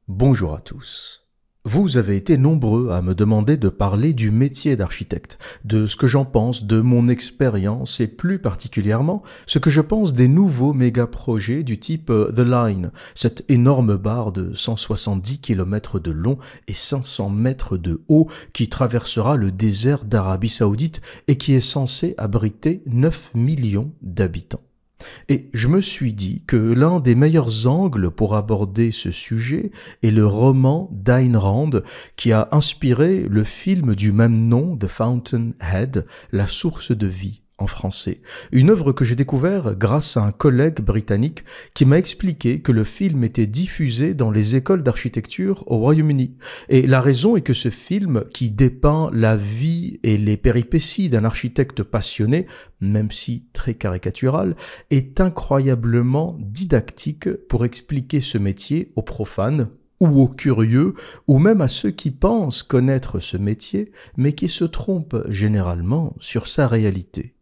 Bonjour à tous. Vous avez été nombreux à me demander de parler du métier d'architecte, de ce que j'en pense, de mon expérience et plus particulièrement ce que je pense des nouveaux méga-projets du type The Line, cette énorme barre de 170 km de long et 500 mètres de haut qui traversera le désert d'Arabie Saoudite et qui est censé abriter 9 millions d'habitants. Et je me suis dit que l'un des meilleurs angles pour aborder ce sujet est le roman d'Ayn Rand qui a inspiré le film du même nom, The Fountainhead, La source de vie en français. Une œuvre que j'ai découvert grâce à un collègue britannique qui m'a expliqué que le film était diffusé dans les écoles d'architecture au Royaume-Uni. Et la raison est que ce film, qui dépeint la vie et les péripéties d'un architecte passionné, même si très caricatural, est incroyablement didactique pour expliquer ce métier aux profanes, ou aux curieux, ou même à ceux qui pensent connaître ce métier, mais qui se trompent généralement sur sa réalité.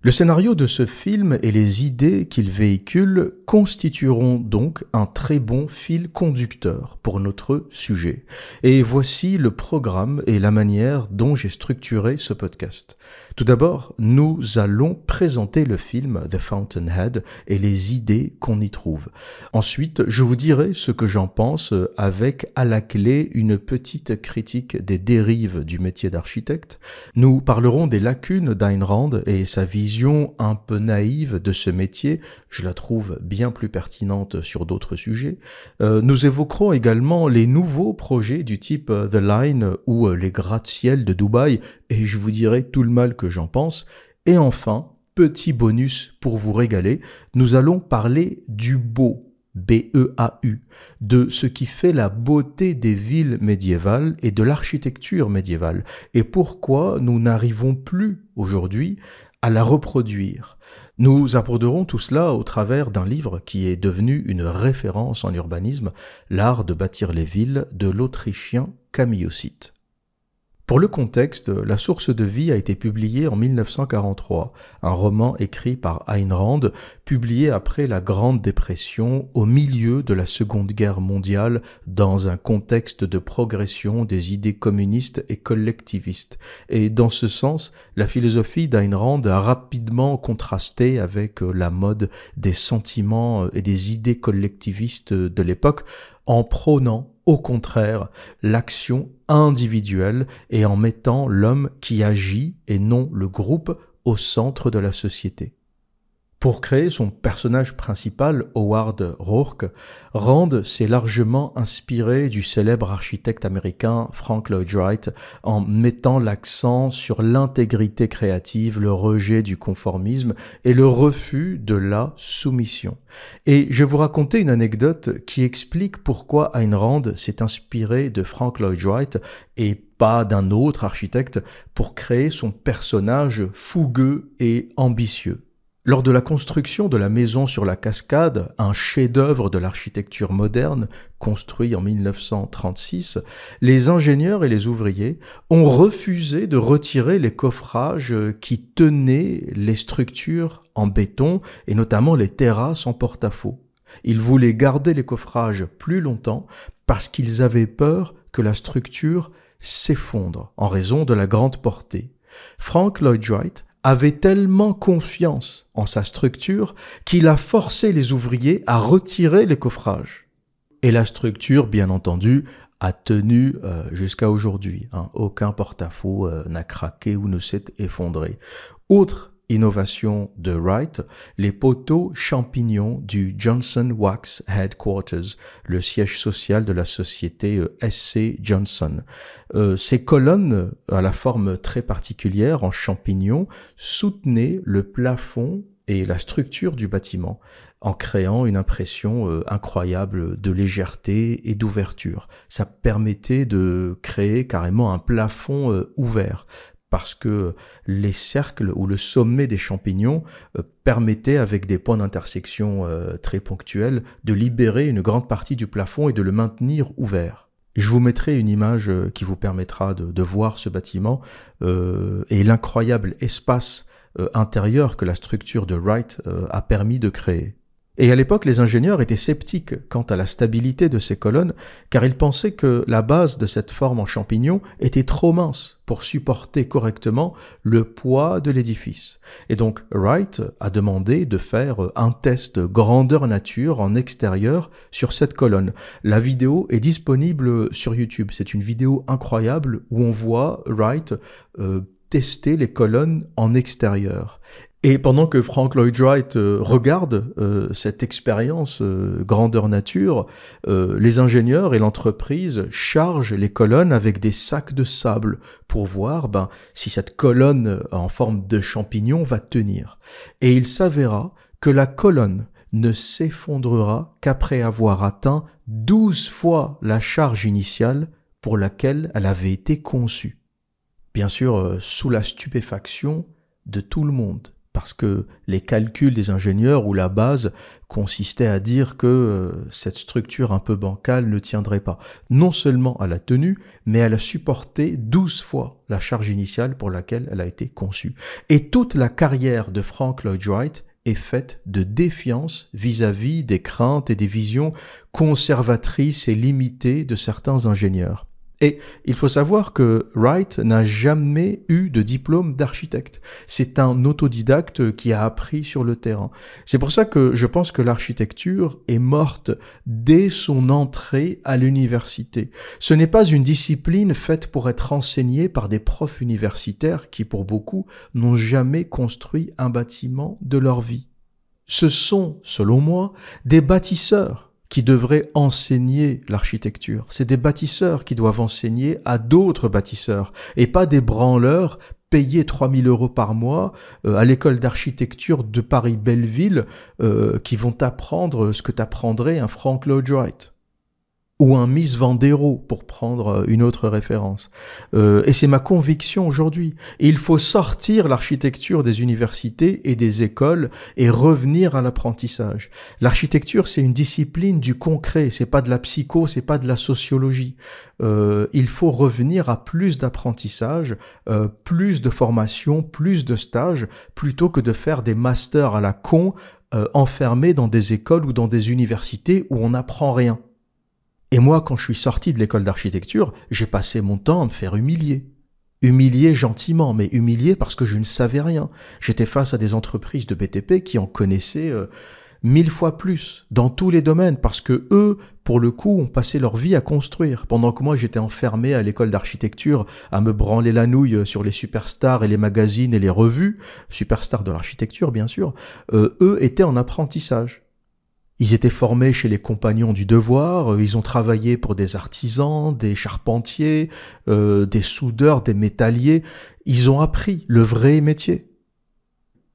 Le scénario de ce film et les idées qu'il véhicule constitueront donc un très bon fil conducteur pour notre sujet. Et voici le programme et la manière dont j'ai structuré ce podcast. Tout d'abord, nous allons présenter le film The Fountainhead et les idées qu'on y trouve. Ensuite, je vous dirai ce que j'en pense avec à la clé une petite critique des dérives du métier d'architecte. Nous parlerons des lacunes d'Ayn Rand et sa vision un peu naïve de ce métier. Je la trouve bien plus pertinente sur d'autres sujets. Nous évoquerons également les nouveaux projets du type The Line ou les gratte-ciel de Dubaï et je vous dirai tout le mal que j'en pense. Et enfin, petit bonus pour vous régaler, nous allons parler du beau, B-E-A-U, de ce qui fait la beauté des villes médiévales et de l'architecture médiévale, et pourquoi nous n'arrivons plus aujourd'hui à la reproduire. Nous aborderons tout cela au travers d'un livre qui est devenu une référence en urbanisme, L'art de bâtir les villes de l'Autrichien Camille Aucite. Pour le contexte, La source de vie a été publiée en 1943, un roman écrit par Ayn Rand, publié après la Grande Dépression, au milieu de la Seconde Guerre mondiale, dans un contexte de progression des idées communistes et collectivistes. Et dans ce sens, la philosophie d'Ayn Rand a rapidement contrasté avec la mode des sentiments et des idées collectivistes de l'époque, en prônant au contraire l'action individuelle et en mettant l'homme qui agit et non le groupe au centre de la société. Pour créer son personnage principal, Howard Rourke, Rand s'est largement inspiré du célèbre architecte américain Frank Lloyd Wright en mettant l'accent sur l'intégrité créative, le rejet du conformisme et le refus de la soumission. Et je vais vous raconter une anecdote qui explique pourquoi Ayn Rand s'est inspiré de Frank Lloyd Wright et pas d'un autre architecte pour créer son personnage fougueux et ambitieux. Lors de la construction de la maison sur la cascade, un chef-d'œuvre de l'architecture moderne, construit en 1936, les ingénieurs et les ouvriers ont refusé de retirer les coffrages qui tenaient les structures en béton et notamment les terrasses en porte-à-faux. Ils voulaient garder les coffrages plus longtemps parce qu'ils avaient peur que la structure s'effondre en raison de la grande portée. Frank Lloyd Wright avait tellement confiance en sa structure qu'il a forcé les ouvriers à retirer les coffrages. Et la structure, bien entendu, a tenu jusqu'à aujourd'hui. Aucun porte-à-faux n'a craqué ou ne s'est effondré. Autre innovation de Wright, les poteaux champignons du Johnson Wax Headquarters, le siège social de la société SC Johnson. Ces colonnes, à la forme très particulière en champignons, soutenaient le plafond et la structure du bâtiment, en créant une impression incroyable de légèreté et d'ouverture. Ça permettait de créer carrément un plafond ouvert, parce que les cercles ou le sommet des champignons permettaient, avec des points d'intersection très ponctuels, de libérer une grande partie du plafond et de le maintenir ouvert. Je vous mettrai une image qui vous permettra de voir ce bâtiment et l'incroyable espace intérieur que la structure de Wright a permis de créer. Et à l'époque, les ingénieurs étaient sceptiques quant à la stabilité de ces colonnes, car ils pensaient que la base de cette forme en champignon était trop mince pour supporter correctement le poids de l'édifice. Et donc Wright a demandé de faire un test grandeur nature en extérieur sur cette colonne. La vidéo est disponible sur YouTube. C'est une vidéo incroyable où on voit Wright tester les colonnes en extérieur. Et pendant que Frank Lloyd Wright regarde cette expérience grandeur nature, les ingénieurs et l'entreprise chargent les colonnes avec des sacs de sable pour voir si cette colonne en forme de champignon va tenir. Et il s'avéra que la colonne ne s'effondrera qu'après avoir atteint 12 fois la charge initiale pour laquelle elle avait été conçue. Bien sûr, sous la stupéfaction de tout le monde. Parce que les calculs des ingénieurs ou la base consistaient à dire que cette structure un peu bancale ne tiendrait pas. Non seulement elle a tenu, mais elle a supporté 12 fois la charge initiale pour laquelle elle a été conçue. Et toute la carrière de Frank Lloyd Wright est faite de défiance vis-à-vis des craintes et des visions conservatrices et limitées de certains ingénieurs. Et il faut savoir que Wright n'a jamais eu de diplôme d'architecte. C'est un autodidacte qui a appris sur le terrain. C'est pour ça que je pense que l'architecture est morte dès son entrée à l'université. Ce n'est pas une discipline faite pour être enseignée par des profs universitaires qui, pour beaucoup, n'ont jamais construit un bâtiment de leur vie. Ce sont, selon moi, des bâtisseurs qui devraient enseigner l'architecture. C'est des bâtisseurs qui doivent enseigner à d'autres bâtisseurs et pas des branleurs payés 3 000 € par mois à l'école d'architecture de Paris-Belleville qui vont t'apprendre ce que t'apprendrait un Frank Lloyd Wright ou un Mies van der Rohe, pour prendre une autre référence. Et c'est ma conviction aujourd'hui. Et il faut sortir l'architecture des universités et des écoles et revenir à l'apprentissage. L'architecture, c'est une discipline du concret, c'est pas de la psycho, c'est pas de la sociologie. Il faut revenir à plus d'apprentissage, plus de formation, plus de stages, plutôt que de faire des masters à la con, enfermés dans des écoles ou dans des universités où on n'apprend rien. Et moi, quand je suis sorti de l'école d'architecture, j'ai passé mon temps à me faire humilier. Humilier gentiment, mais humilier parce que je ne savais rien. J'étais face à des entreprises de BTP qui en connaissaient 1000 fois plus, dans tous les domaines, parce que eux, pour le coup, ont passé leur vie à construire, pendant que moi, j'étais enfermé à l'école d'architecture, à me branler la nouille sur les superstars et les magazines et les revues, superstars de l'architecture, bien sûr, eux étaient en apprentissage. Ils étaient formés chez les compagnons du devoir, ils ont travaillé pour des artisans, des charpentiers, des soudeurs, des métalliers. Ils ont appris le vrai métier.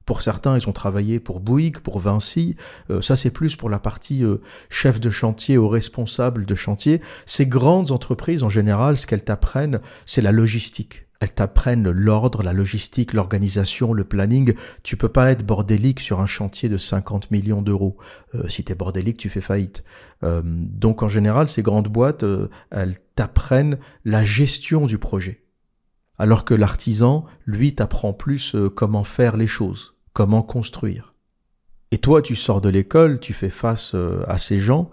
Pour certains, ils ont travaillé pour Bouygues, pour Vinci. Ça, c'est plus pour la partie chef de chantier ou responsable de chantier. Ces grandes entreprises, en général, ce qu'elles t'apprennent, c'est la logistique. Elles t'apprennent l'ordre, la logistique, l'organisation, le planning. Tu peux pas être bordélique sur un chantier de 50 millions d'euros. Si t'es bordélique, tu fais faillite. Donc en général, ces grandes boîtes, elles t'apprennent la gestion du projet. Alors que l'artisan, lui, t'apprend plus comment faire les choses, comment construire. Et toi, tu sors de l'école, tu fais face à ces gens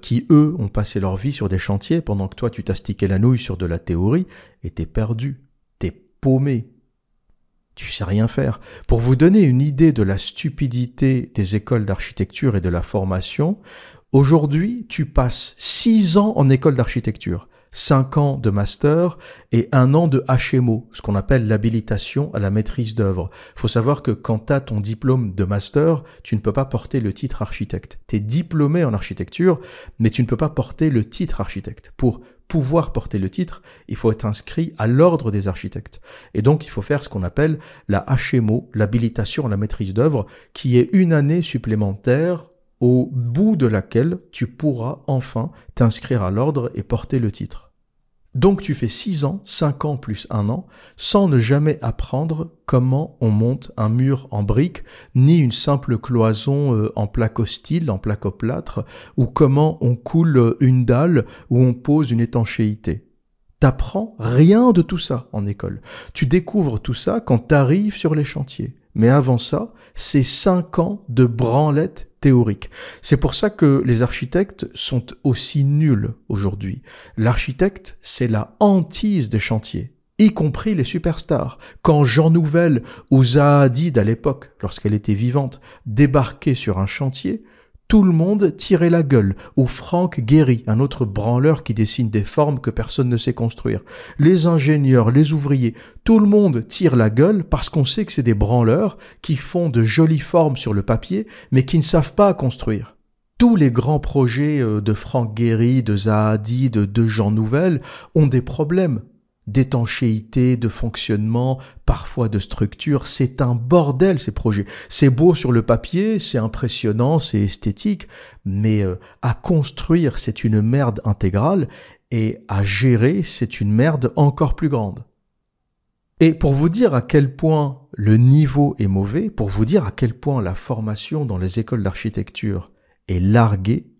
qui, eux, ont passé leur vie sur des chantiers pendant que toi, tu t'astiquais la nouille sur de la théorie et t'es perdu. Paumé. Tu sais rien faire. Pour vous donner une idée de la stupidité des écoles d'architecture et de la formation, aujourd'hui, tu passes 6 ans en école d'architecture, 5 ans de master et 1 an de HMO, ce qu'on appelle l'habilitation à la maîtrise d'œuvre. Il faut savoir que quand tu as ton diplôme de master, tu ne peux pas porter le titre architecte. Tu es diplômé en architecture, mais tu ne peux pas porter le titre architecte. Pour pouvoir porter le titre, il faut être inscrit à l'ordre des architectes. Et donc, il faut faire ce qu'on appelle la HMO, l'habilitation à la maîtrise d'œuvre, qui est 1 année supplémentaire au bout de laquelle tu pourras enfin t'inscrire à l'ordre et porter le titre. Donc tu fais 6 ans, 5 ans plus 1 an, sans ne jamais apprendre comment on monte un mur en briques, ni une simple cloison en placo-style, en placo-plâtre, ou comment on coule une dalle ou on pose une étanchéité. T'apprends rien de tout ça en école. Tu découvres tout ça quand t'arrives sur les chantiers. Mais avant ça, c'est 5 ans de branlette théorique. C'est pour ça que les architectes sont aussi nuls aujourd'hui. L'architecte, c'est la hantise des chantiers, y compris les superstars. Quand Jean Nouvel ou Zaha Hadid à l'époque, lorsqu'elle était vivante, débarquaient sur un chantier, tout le monde tirait la gueule, ou Franck Gehry, un autre branleur qui dessine des formes que personne ne sait construire. Les ingénieurs, les ouvriers, tout le monde tire la gueule parce qu'on sait que c'est des branleurs qui font de jolies formes sur le papier, mais qui ne savent pas construire. Tous les grands projets de Franck Gehry, de Zaha Hadid, de Jean Nouvel ont des problèmes d'étanchéité, de fonctionnement, parfois de structure. C'est un bordel ces projets. C'est beau sur le papier, c'est impressionnant, c'est esthétique, mais à construire, c'est une merde intégrale et à gérer, c'est une merde encore plus grande. Et pour vous dire à quel point le niveau est mauvais, pour vous dire à quel point la formation dans les écoles d'architecture est larguée,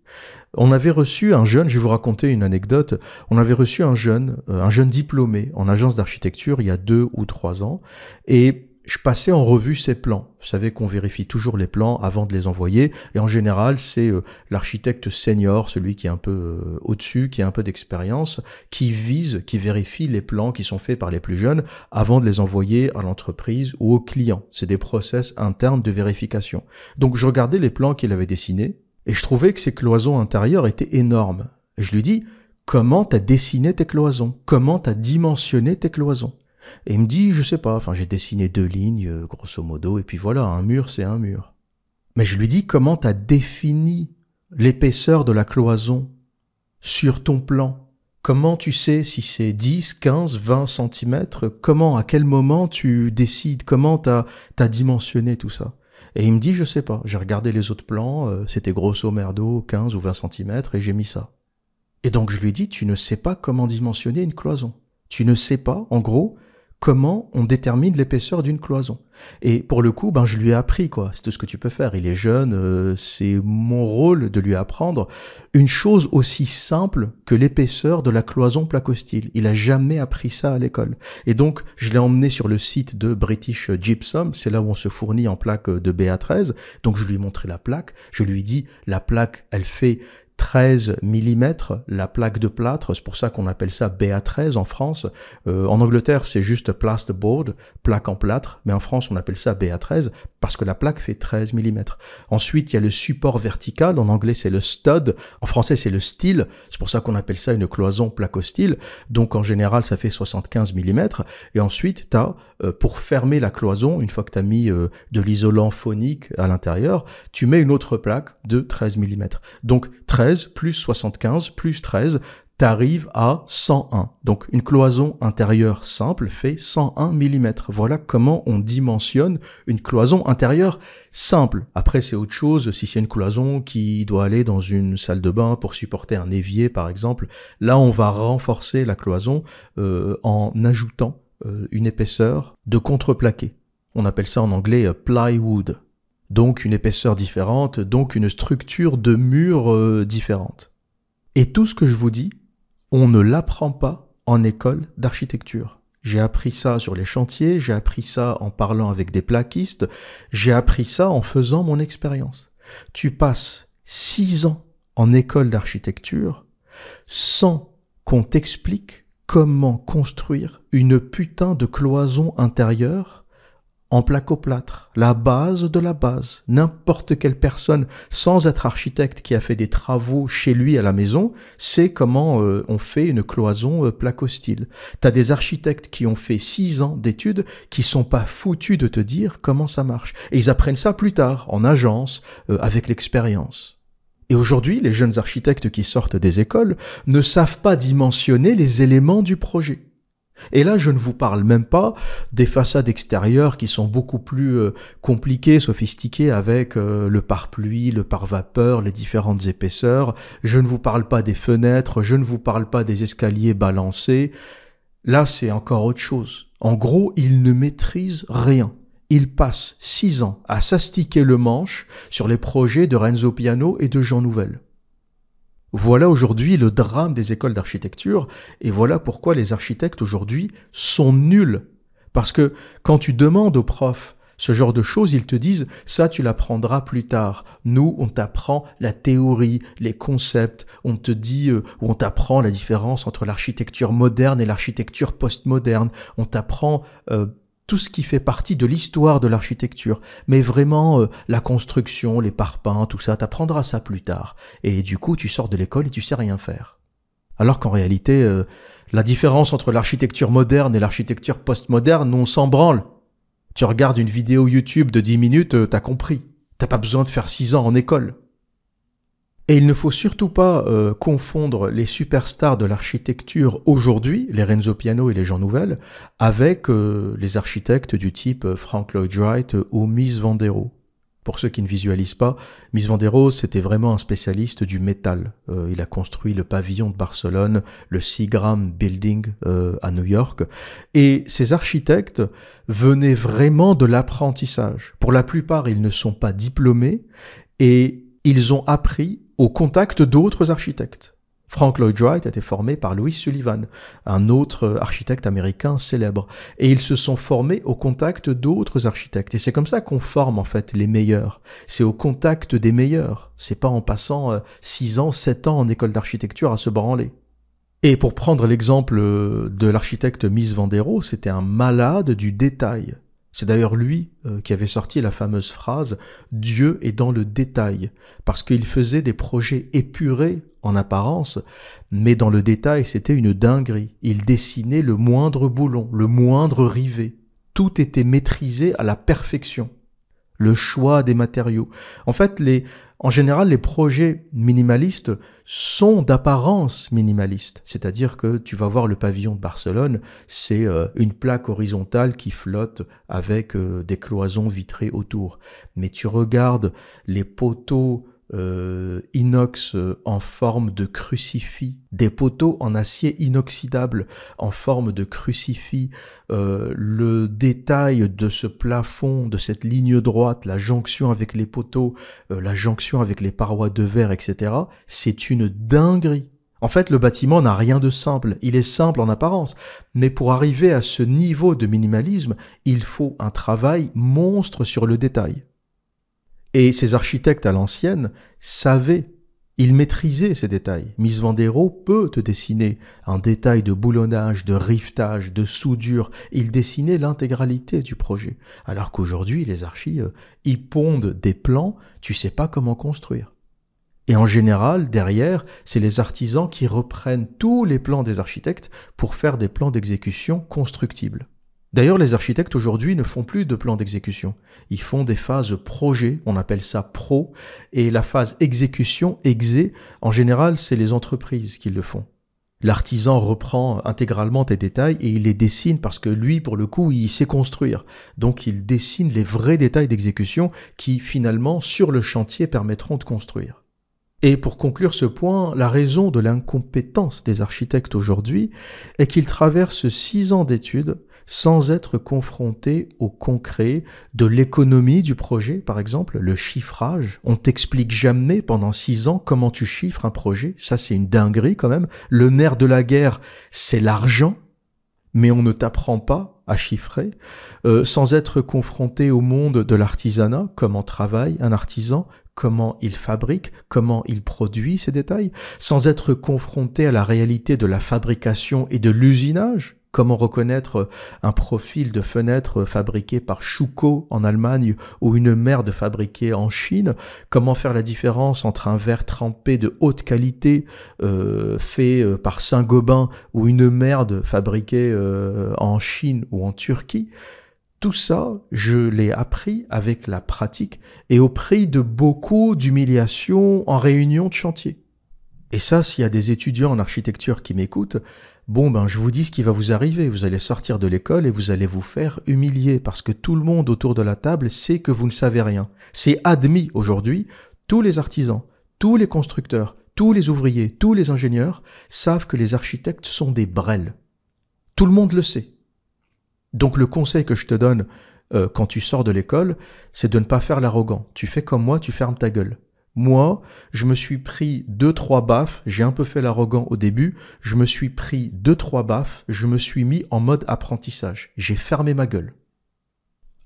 on avait reçu un jeune, je vais vous raconter une anecdote, on avait reçu un jeune diplômé en agence d'architecture il y a 2 ou 3 ans, et je passais en revue ses plans. Vous savez qu'on vérifie toujours les plans avant de les envoyer, et en général c'est l'architecte senior, celui qui est un peu au-dessus, qui a un peu d'expérience, qui vérifie les plans qui sont faits par les plus jeunes avant de les envoyer à l'entreprise ou au client. C'est des process internes de vérification. Donc je regardais les plans qu'il avait dessinés, et je trouvais que ces cloisons intérieures étaient énormes. Et je lui dis, comment t'as dessiné tes cloisons? Comment t'as dimensionné tes cloisons? Et il me dit, je sais pas, j'ai dessiné 2 lignes, grosso modo, et puis voilà, un mur, c'est un mur. Mais je lui dis, comment t'as défini l'épaisseur de la cloison sur ton plan? Comment tu sais si c'est 10, 15, 20 centimètres? Comment, à quel moment tu décides? Comment t'as dimensionné tout ça? Et il me dit, je sais pas, j'ai regardé les autres plans, c'était grosso merdo 15 ou 20 cm et j'ai mis ça. Et donc je lui dis, tu ne sais pas comment dimensionner une cloison. Tu ne sais pas, en gros, comment on détermine l'épaisseur d'une cloison. Et pour le coup, je lui ai appris, quoi. C'est tout ce que tu peux faire. Il est jeune, c'est mon rôle de lui apprendre une chose aussi simple que l'épaisseur de la cloison placo-style. Il a jamais appris ça à l'école. Et donc, je l'ai emmené sur le site de British Gypsum. C'est là où on se fournit en plaque de BA13. Donc, je lui ai montré la plaque. Je lui ai dit, la plaque, elle fait 13 mm, la plaque de plâtre, c'est pour ça qu'on appelle ça BA13 en France. En Angleterre, c'est juste plasterboard, plaque en plâtre, mais en France, on appelle ça BA13 parce que la plaque fait 13 mm. Ensuite, il y a le support vertical, en anglais, c'est le stud, en français, c'est le style, c'est pour ça qu'on appelle ça une cloison placo-style, donc en général, ça fait 75 mm, et ensuite, tu as, pour fermer la cloison, une fois que tu as mis de l'isolant phonique à l'intérieur, tu mets une autre plaque de 13 mm. Donc, 13 plus 75 plus 13, t'arrives à 101. Donc une cloison intérieure simple fait 101 mm. Voilà comment on dimensionne une cloison intérieure simple. Après c'est autre chose, si c'est une cloison qui doit aller dans une salle de bain pour supporter un évier par exemple, là on va renforcer la cloison en ajoutant une épaisseur de contreplaqué. On appelle ça en anglais plywood. Donc une épaisseur différente, donc une structure de mur différente. Et tout ce que je vous dis, on ne l'apprend pas en école d'architecture. J'ai appris ça sur les chantiers, j'ai appris ça en parlant avec des plaquistes, j'ai appris ça en faisant mon expérience. Tu passes 6 ans en école d'architecture sans qu'on t'explique comment construire une putain de cloison intérieure en placo-plâtre, la base de la base. N'importe quelle personne, sans être architecte, qui a fait des travaux chez lui à la maison, sait comment on fait une cloison placo-style. T'as des architectes qui ont fait 6 ans d'études qui sont pas foutus de te dire comment ça marche. Et ils apprennent ça plus tard, en agence, avec l'expérience. Et aujourd'hui, les jeunes architectes qui sortent des écoles ne savent pas dimensionner les éléments du projet. Et là, je ne vous parle même pas des façades extérieures qui sont beaucoup plus compliquées, sophistiquées avec le pare-pluie, le pare-vapeur, les différentes épaisseurs. Je ne vous parle pas des fenêtres, je ne vous parle pas des escaliers balancés. Là, c'est encore autre chose. En gros, ils ne maîtrisent rien. Ils passent 6 ans à s'astiquer le manche sur les projets de Renzo Piano et de Jean Nouvel. Voilà aujourd'hui le drame des écoles d'architecture et voilà pourquoi les architectes aujourd'hui sont nuls. Parce que quand tu demandes aux profs Ce genre de choses, ils te disent, ça tu l'apprendras plus tard. Nous, on t'apprend la théorie, les concepts, on te dit, ou on t'apprend la différence entre l'architecture moderne et l'architecture postmoderne. On t'apprend tout ce qui fait partie de l'histoire de l'architecture. Mais vraiment, la construction, les parpaings, tout ça, t'apprendras ça plus tard. Et du coup, tu sors de l'école et tu sais rien faire. Alors qu'en réalité, la différence entre l'architecture moderne et l'architecture postmoderne, on s'en branle. Tu regardes une vidéo YouTube de 10 minutes, t'as compris. T'as pas besoin de faire 6 ans en école. Et il ne faut surtout pas confondre les superstars de l'architecture aujourd'hui, les Renzo Piano et les Jean Nouvel, avec les architectes du type Frank Lloyd Wright ou Mies van der Rohe. Pour ceux qui ne visualisent pas, Mies van der Rohe, c'était vraiment un spécialiste du métal. Il a construit le pavillon de Barcelone, le Seagram Building à New York. Et ces architectes venaient vraiment de l'apprentissage. Pour la plupart, ils ne sont pas diplômés et ils ont appris au contact d'autres architectes. Frank Lloyd Wright a été formé par Louis Sullivan, un autre architecte américain célèbre. Et ils se sont formés au contact d'autres architectes. Et c'est comme ça qu'on forme en fait les meilleurs. C'est au contact des meilleurs. C'est pas en passant 6 ans, 7 ans en école d'architecture à se branler. Et pour prendre l'exemple de l'architecte Mies van der Rohe, c'était un malade du détail. C'est d'ailleurs lui qui avait sorti la fameuse phrase « Dieu est dans le détail », parce qu'il faisait des projets épurés en apparence, mais dans le détail c'était une dinguerie. Il dessinait le moindre boulon, le moindre rivet. Tout était maîtrisé à la perfection. Le choix des matériaux. En fait, en général, les projets minimalistes sont d'apparence minimaliste. C'est-à-dire que tu vas voir le pavillon de Barcelone, c'est une plaque horizontale qui flotte avec des cloisons vitrées autour. Mais tu regardes les poteaux inox en forme de crucifix, des poteaux en acier inoxydable en forme de crucifix, le détail de ce plafond, de cette ligne droite, la jonction avec les poteaux, la jonction avec les parois de verre, etc., c'est une dinguerie. En fait, le bâtiment n'a rien de simple, il est simple en apparence, mais pour arriver à ce niveau de minimalisme, il faut un travail monstre sur le détail. Et ces architectes à l'ancienne savaient, ils maîtrisaient ces détails. Mies van der Rohe peut te dessiner un détail de boulonnage, de rivetage, de soudure. Il dessinait l'intégralité du projet. Alors qu'aujourd'hui, les archis, ils pondent des plans, tu sais pas comment construire. Et en général, derrière, c'est les artisans qui reprennent tous les plans des architectes pour faire des plans d'exécution constructibles. D'ailleurs, les architectes aujourd'hui ne font plus de plans d'exécution. Ils font des phases projet, on appelle ça pro, et la phase exécution, exé, en général, c'est les entreprises qui le font. L'artisan reprend intégralement tes détails et il les dessine parce que lui, pour le coup, il sait construire. Donc, il dessine les vrais détails d'exécution qui, finalement, sur le chantier, permettront de construire. Et pour conclure ce point, la raison de l'incompétence des architectes aujourd'hui est qu'ils traversent 6 ans d'études sans être confrontés au concret de l'économie du projet, par exemple, le chiffrage. On t'explique jamais pendant 6 ans comment tu chiffres un projet. Ça, c'est une dinguerie quand même. Le nerf de la guerre, c'est l'argent, mais on ne t'apprend pas à chiffrer. Sans être confronté au monde de l'artisanat, comment travaille un artisan, comment il fabrique, comment il produit ces détails, sans être confronté à la réalité de la fabrication et de l'usinage. Comment reconnaître un profil de fenêtre fabriqué par Schuko en Allemagne ou une merde fabriquée en Chine? Comment faire la différence entre un verre trempé de haute qualité fait par Saint-Gobain ou une merde fabriquée en Chine ou en Turquie? Tout ça, je l'ai appris avec la pratique et au prix de beaucoup d'humiliations en réunion de chantier. Et ça, s'il y a des étudiants en architecture qui m'écoutent, je vous dis ce qui va vous arriver. Vous allez sortir de l'école et vous allez vous faire humilier parce que tout le monde autour de la table sait que vous ne savez rien. C'est admis aujourd'hui, tous les artisans, tous les constructeurs, tous les ouvriers, tous les ingénieurs savent que les architectes sont des brels. Tout le monde le sait. Donc le conseil que je te donne quand tu sors de l'école, c'est de ne pas faire l'arrogant. Tu fais comme moi, tu fermes ta gueule. Moi, je me suis pris 2-3 baffes, j'ai un peu fait l'arrogant au début, je me suis pris 2-3 baffes, je me suis mis en mode apprentissage. J'ai fermé ma gueule.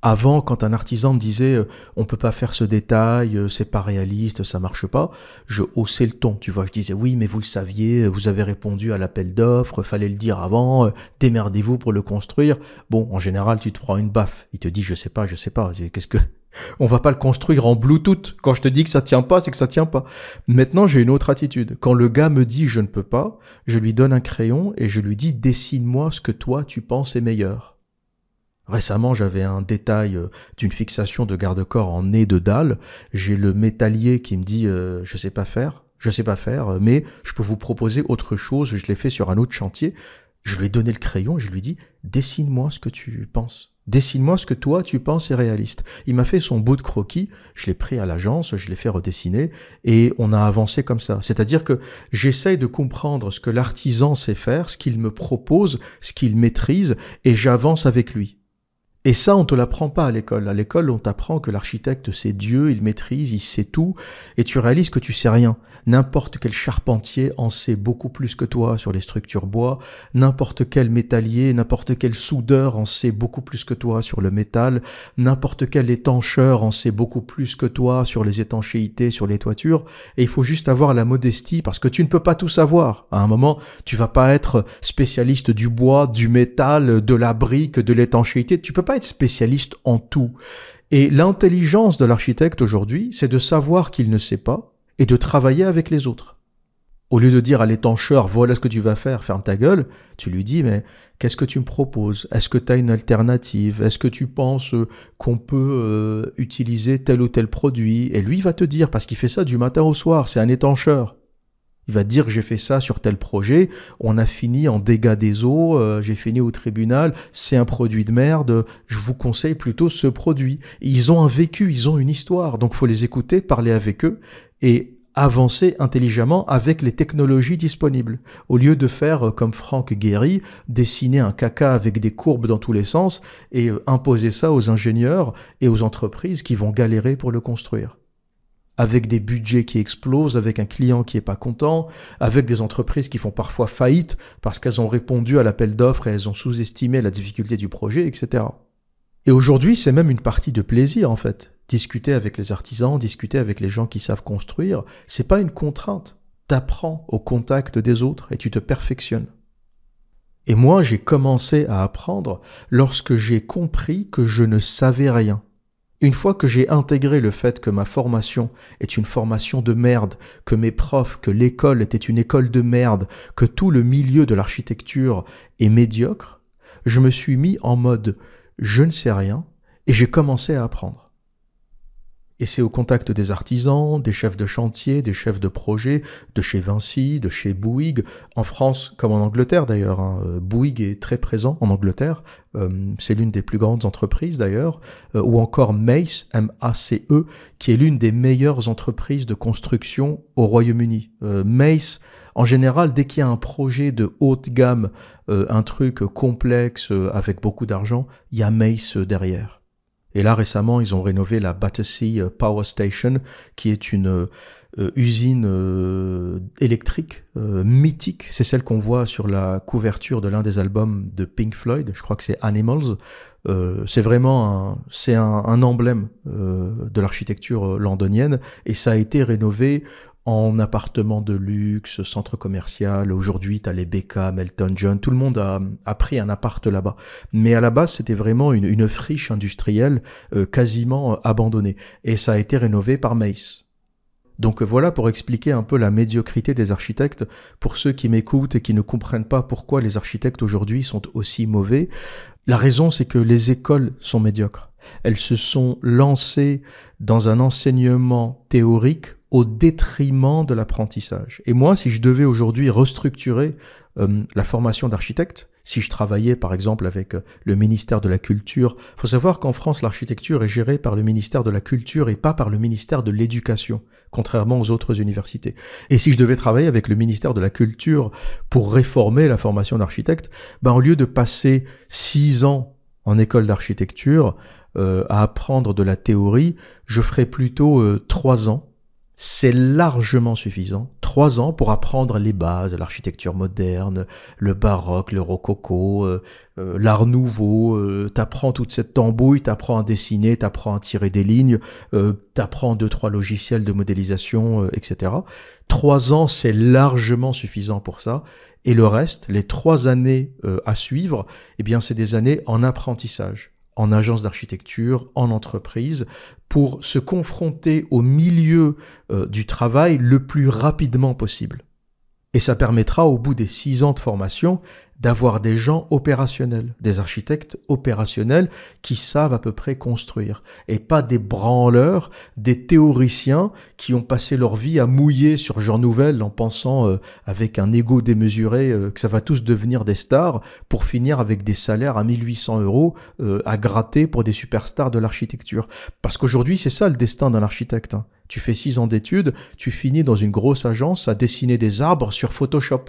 Avant, quand un artisan me disait on peut pas faire ce détail, c'est pas réaliste, ça marche pas, je haussais le ton, tu vois, je disais oui, mais vous le saviez, vous avez répondu à l'appel d'offres, fallait le dire avant, démerdez-vous pour le construire. Bon, en général, tu te prends une baffe. Il te dit je sais pas, qu'est-ce que on va pas le construire en Bluetooth. Quand je te dis que ça tient pas, c'est que ça tient pas. Maintenant, j'ai une autre attitude. Quand le gars me dit je ne peux pas, je lui donne un crayon et je lui dis dessine-moi ce que toi tu penses est meilleur. Récemment, j'avais un détail d'une fixation de garde-corps en nez de dalle. J'ai le métallier qui me dit je sais pas faire, mais je peux vous proposer autre chose. Je l'ai fait sur un autre chantier. Je lui ai donné le crayon et je lui ai dit dessine-moi ce que tu penses. Dessine-moi ce que toi tu penses est réaliste. Il m'a fait son bout de croquis, je l'ai pris à l'agence, je l'ai fait redessiner et on a avancé comme ça. C'est-à-dire que j'essaye de comprendre ce que l'artisan sait faire, ce qu'il me propose, ce qu'il maîtrise et j'avance avec lui. Et ça, on te l'apprend pas à l'école. À l'école, on t'apprend que l'architecte, c'est Dieu, il maîtrise, il sait tout, et tu réalises que tu sais rien. N'importe quel charpentier en sait beaucoup plus que toi sur les structures bois, n'importe quel métallier, n'importe quel soudeur en sait beaucoup plus que toi sur le métal, n'importe quel étancheur en sait beaucoup plus que toi sur les étanchéités, sur les toitures, et il faut juste avoir la modestie, parce que tu ne peux pas tout savoir. À un moment, tu vas pas être spécialiste du bois, du métal, de la brique, de l'étanchéité, tu peux pas être spécialiste en tout. Et l'intelligence de l'architecte aujourd'hui, c'est de savoir qu'il ne sait pas et de travailler avec les autres. Au lieu de dire à l'étancheur, voilà ce que tu vas faire, ferme ta gueule, tu lui dis, mais qu'est-ce que tu me proposes? Est-ce que tu as une alternative? Est-ce que tu penses qu'on peut utiliser tel ou tel produit? Et lui, il va te dire, parce qu'il fait ça du matin au soir, c'est un étancheur. Il va te dire j'ai fait ça sur tel projet, on a fini en dégâts des eaux, j'ai fini au tribunal, c'est un produit de merde, je vous conseille plutôt ce produit. Ils ont un vécu, ils ont une histoire, donc faut les écouter, parler avec eux et avancer intelligemment avec les technologies disponibles. Au lieu de faire comme Franck Gehry, dessiner un caca avec des courbes dans tous les sens et imposer ça aux ingénieurs et aux entreprises qui vont galérer pour le construire. Avec des budgets qui explosent, avec un client qui est pas content, avec des entreprises qui font parfois faillite parce qu'elles ont répondu à l'appel d'offres et elles ont sous-estimé la difficulté du projet, etc. Et aujourd'hui, c'est même une partie de plaisir en fait. Discuter avec les artisans, discuter avec les gens qui savent construire, c'est pas une contrainte. T'apprends au contact des autres et tu te perfectionnes. Et moi, j'ai commencé à apprendre lorsque j'ai compris que je ne savais rien. Une fois que j'ai intégré le fait que ma formation est une formation de merde, que mes profs, que l'école était une école de merde, que tout le milieu de l'architecture est médiocre, je me suis mis en mode je ne sais rien et j'ai commencé à apprendre. Et c'est au contact des artisans, des chefs de chantier, des chefs de projet, de chez Vinci, de chez Bouygues, en France comme en Angleterre d'ailleurs. Bouygues est très présent en Angleterre, c'est l'une des plus grandes entreprises d'ailleurs, ou encore Mace, M-A-C-E, qui est l'une des meilleures entreprises de construction au Royaume-Uni. Mace, en général, dès qu'il y a un projet de haute gamme, un truc complexe avec beaucoup d'argent, il y a Mace derrière. Et là, récemment, ils ont rénové la Battersea Power Station, qui est une usine électrique mythique. C'est celle qu'on voit sur la couverture de l'un des albums de Pink Floyd. Je crois que c'est Animals. C'est vraiment un emblème de l'architecture londonienne. Et ça a été rénové en appartement de luxe, centre commercial. Aujourd'hui, tu as les Beckham, Elton John, tout le monde a pris un appart là-bas. Mais à la base, c'était vraiment une friche industrielle quasiment abandonnée. Et ça a été rénové par Mace. Donc voilà pour expliquer un peu la médiocrité des architectes. Pour ceux qui m'écoutent et qui ne comprennent pas pourquoi les architectes aujourd'hui sont aussi mauvais, la raison c'est que les écoles sont médiocres. Elles se sont lancées dans un enseignement théorique au détriment de l'apprentissage. Et moi, si je devais aujourd'hui restructurer la formation d'architecte, si je travaillais par exemple avec le ministère de la Culture, il faut savoir qu'en France, l'architecture est gérée par le ministère de la Culture et pas par le ministère de l'Éducation, contrairement aux autres universités. Et si je devais travailler avec le ministère de la Culture pour réformer la formation d'architecte, au lieu de passer 6 ans en école d'architecture à apprendre de la théorie, je ferais plutôt 3 ans, c'est largement suffisant. 3 ans pour apprendre les bases, l'architecture moderne, le baroque, le rococo, l'art nouveau. T'apprends toute cette tambouille, t'apprends à dessiner, t'apprends à tirer des lignes, t'apprends 2-3 logiciels de modélisation, etc. 3 ans, c'est largement suffisant pour ça. Et le reste, les 3 années à suivre, eh bien, c'est des années en apprentissage, en agence d'architecture, en entreprise, pour se confronter au milieu du travail le plus rapidement possible. Et ça permettra, au bout des 6 ans de formation, d'avoir des gens opérationnels, des architectes opérationnels qui savent à peu près construire, et pas des branleurs, des théoriciens qui ont passé leur vie à mouiller sur Jean Nouvel en pensant avec un ego démesuré que ça va tous devenir des stars pour finir avec des salaires à 1800 € à gratter pour des superstars de l'architecture. Parce qu'aujourd'hui, c'est ça le destin d'un architecte. Tu fais 6 ans d'études, tu finis dans une grosse agence à dessiner des arbres sur Photoshop.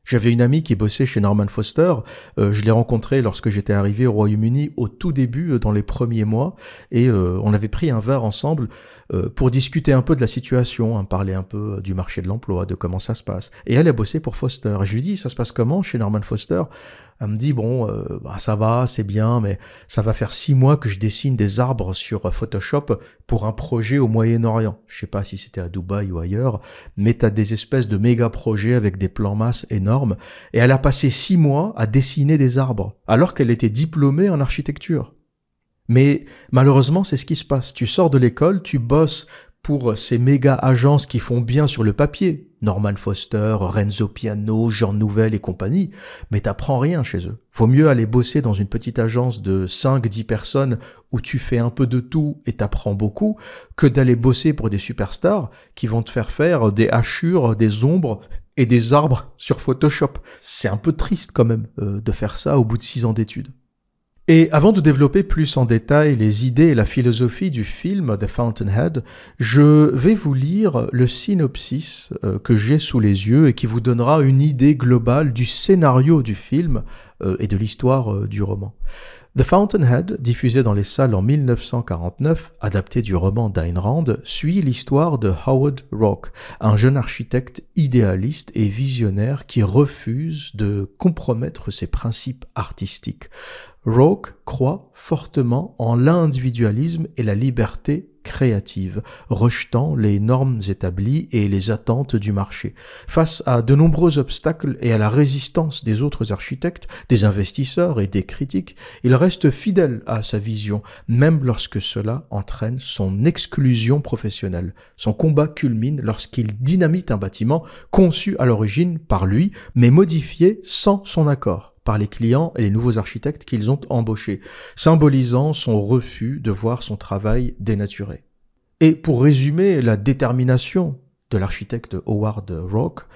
J'avais une amie qui bossait chez Norman Foster, je l'ai rencontrée lorsque j'étais arrivé au Royaume-Uni au tout début, dans les premiers mois, et on avait pris un verre ensemble pour discuter un peu de la situation, parler un peu du marché de l'emploi, de comment ça se passe. Et elle a bossé pour Foster. Et je lui dis, ça se passe comment chez Norman Foster ? Elle me dit, bon, ça va, c'est bien, mais ça va faire 6 mois que je dessine des arbres sur Photoshop pour un projet au Moyen-Orient. Je sais pas si c'était à Dubaï ou ailleurs, mais t'as des espèces de méga projets avec des plans masse énormes. Et elle a passé 6 mois à dessiner des arbres, alors qu'elle était diplômée en architecture. Mais malheureusement, c'est ce qui se passe. Tu sors de l'école, tu bosses pour ces méga agences qui font bien sur le papier, Norman Foster, Renzo Piano, Jean Nouvel et compagnie, mais t'apprends rien chez eux. Vaut mieux aller bosser dans une petite agence de 5-10 personnes où tu fais un peu de tout et t'apprends beaucoup, que d'aller bosser pour des superstars qui vont te faire des hachures, des ombres et des arbres sur Photoshop. C'est un peu triste quand même de faire ça au bout de 6 ans d'études. Et avant de développer plus en détail les idées et la philosophie du film The Fountainhead, je vais vous lire le synopsis que j'ai sous les yeux et qui vous donnera une idée globale du scénario du film et de l'histoire du roman. The Fountainhead, diffusé dans les salles en 1949, adapté du roman d'Ayn Rand, suit l'histoire de Howard Roark, un jeune architecte idéaliste et visionnaire qui refuse de compromettre ses principes artistiques. Roark croit fortement en l'individualisme et la liberté créative, rejetant les normes établies et les attentes du marché. Face à de nombreux obstacles et à la résistance des autres architectes, des investisseurs et des critiques, il reste fidèle à sa vision, même lorsque cela entraîne son exclusion professionnelle. Son combat culmine lorsqu'il dynamite un bâtiment conçu à l'origine par lui, mais modifié sans son accord par les clients et les nouveaux architectes qu'ils ont embauchés, symbolisant son refus de voir son travail dénaturé. Et pour résumer la détermination de l'architecte Howard Roark,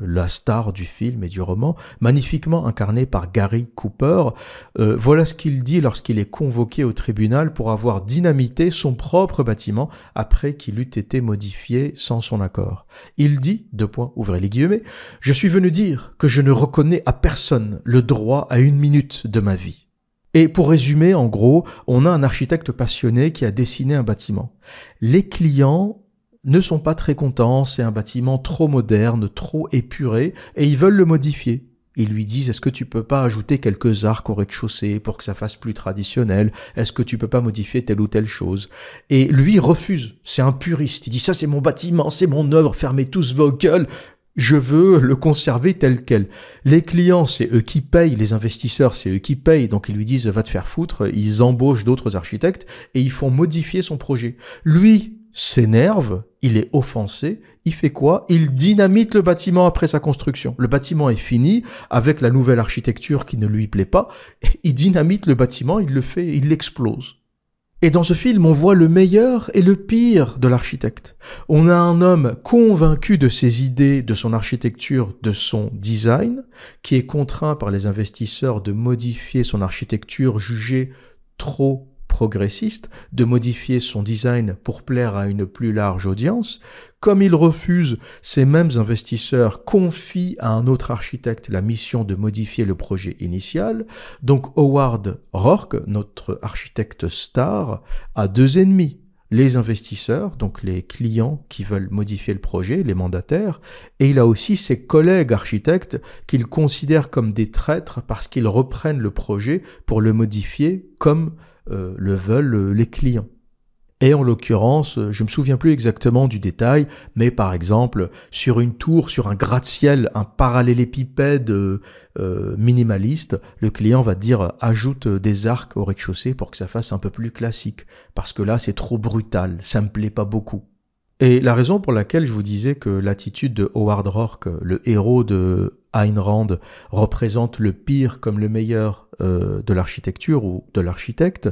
la star du film et du roman, magnifiquement incarné par Gary Cooper, voilà ce qu'il dit lorsqu'il est convoqué au tribunal pour avoir dynamité son propre bâtiment après qu'il eût été modifié sans son accord. Il dit, ouvrez les guillemets, « Je suis venu dire que je ne reconnais à personne le droit à 1 minute de ma vie. » Et pour résumer, en gros, on a un architecte passionné qui a dessiné un bâtiment. Les clients ne sont pas très contents, c'est un bâtiment trop moderne, trop épuré, et ils veulent le modifier. Ils lui disent, est-ce que tu peux pas ajouter quelques arcs au rez-de-chaussée pour que ça fasse plus traditionnel? Est-ce que tu peux pas modifier telle ou telle chose? Et lui, il refuse. C'est un puriste. Il dit, ça c'est mon bâtiment, c'est mon œuvre, fermez tous vos gueules. Je veux le conserver tel quel. Les clients, c'est eux qui payent, les investisseurs, c'est eux qui payent, donc ils lui disent, va te faire foutre, ils embauchent d'autres architectes et ils font modifier son projet. Lui s'énerve, il est offensé, il fait quoi? Il dynamite le bâtiment après sa construction. Le bâtiment est fini, avec la nouvelle architecture qui ne lui plaît pas, il dynamite le bâtiment, il l'explose. Et dans ce film, on voit le meilleur et le pire de l'architecte. On a un homme convaincu de ses idées, de son architecture, de son design, qui est contraint par les investisseurs de modifier son architecture jugée trop progressiste, de modifier son design pour plaire à une plus large audience. Comme il refuse, ces mêmes investisseurs confient à un autre architecte la mission de modifier le projet initial. Donc Howard Roark, notre architecte star, a 2 ennemis. les investisseurs, donc les clients qui veulent modifier le projet, les mandataires, et il a aussi ses collègues architectes qu'il considère comme des traîtres parce qu'ils reprennent le projet pour le modifier comme le veulent les clients. Et en l'occurrence, je ne me souviens plus exactement du détail, mais par exemple, sur une tour, sur un gratte-ciel, un parallélépipède minimaliste, le client va dire « ajoute des arcs au rez-de-chaussée pour que ça fasse un peu plus classique, parce que là c'est trop brutal, ça me plaît pas beaucoup ». Et la raison pour laquelle je vous disais que l'attitude de Howard Roark, le héros de Ayn Rand, représente le pire comme le meilleur de l'architecture ou de l'architecte,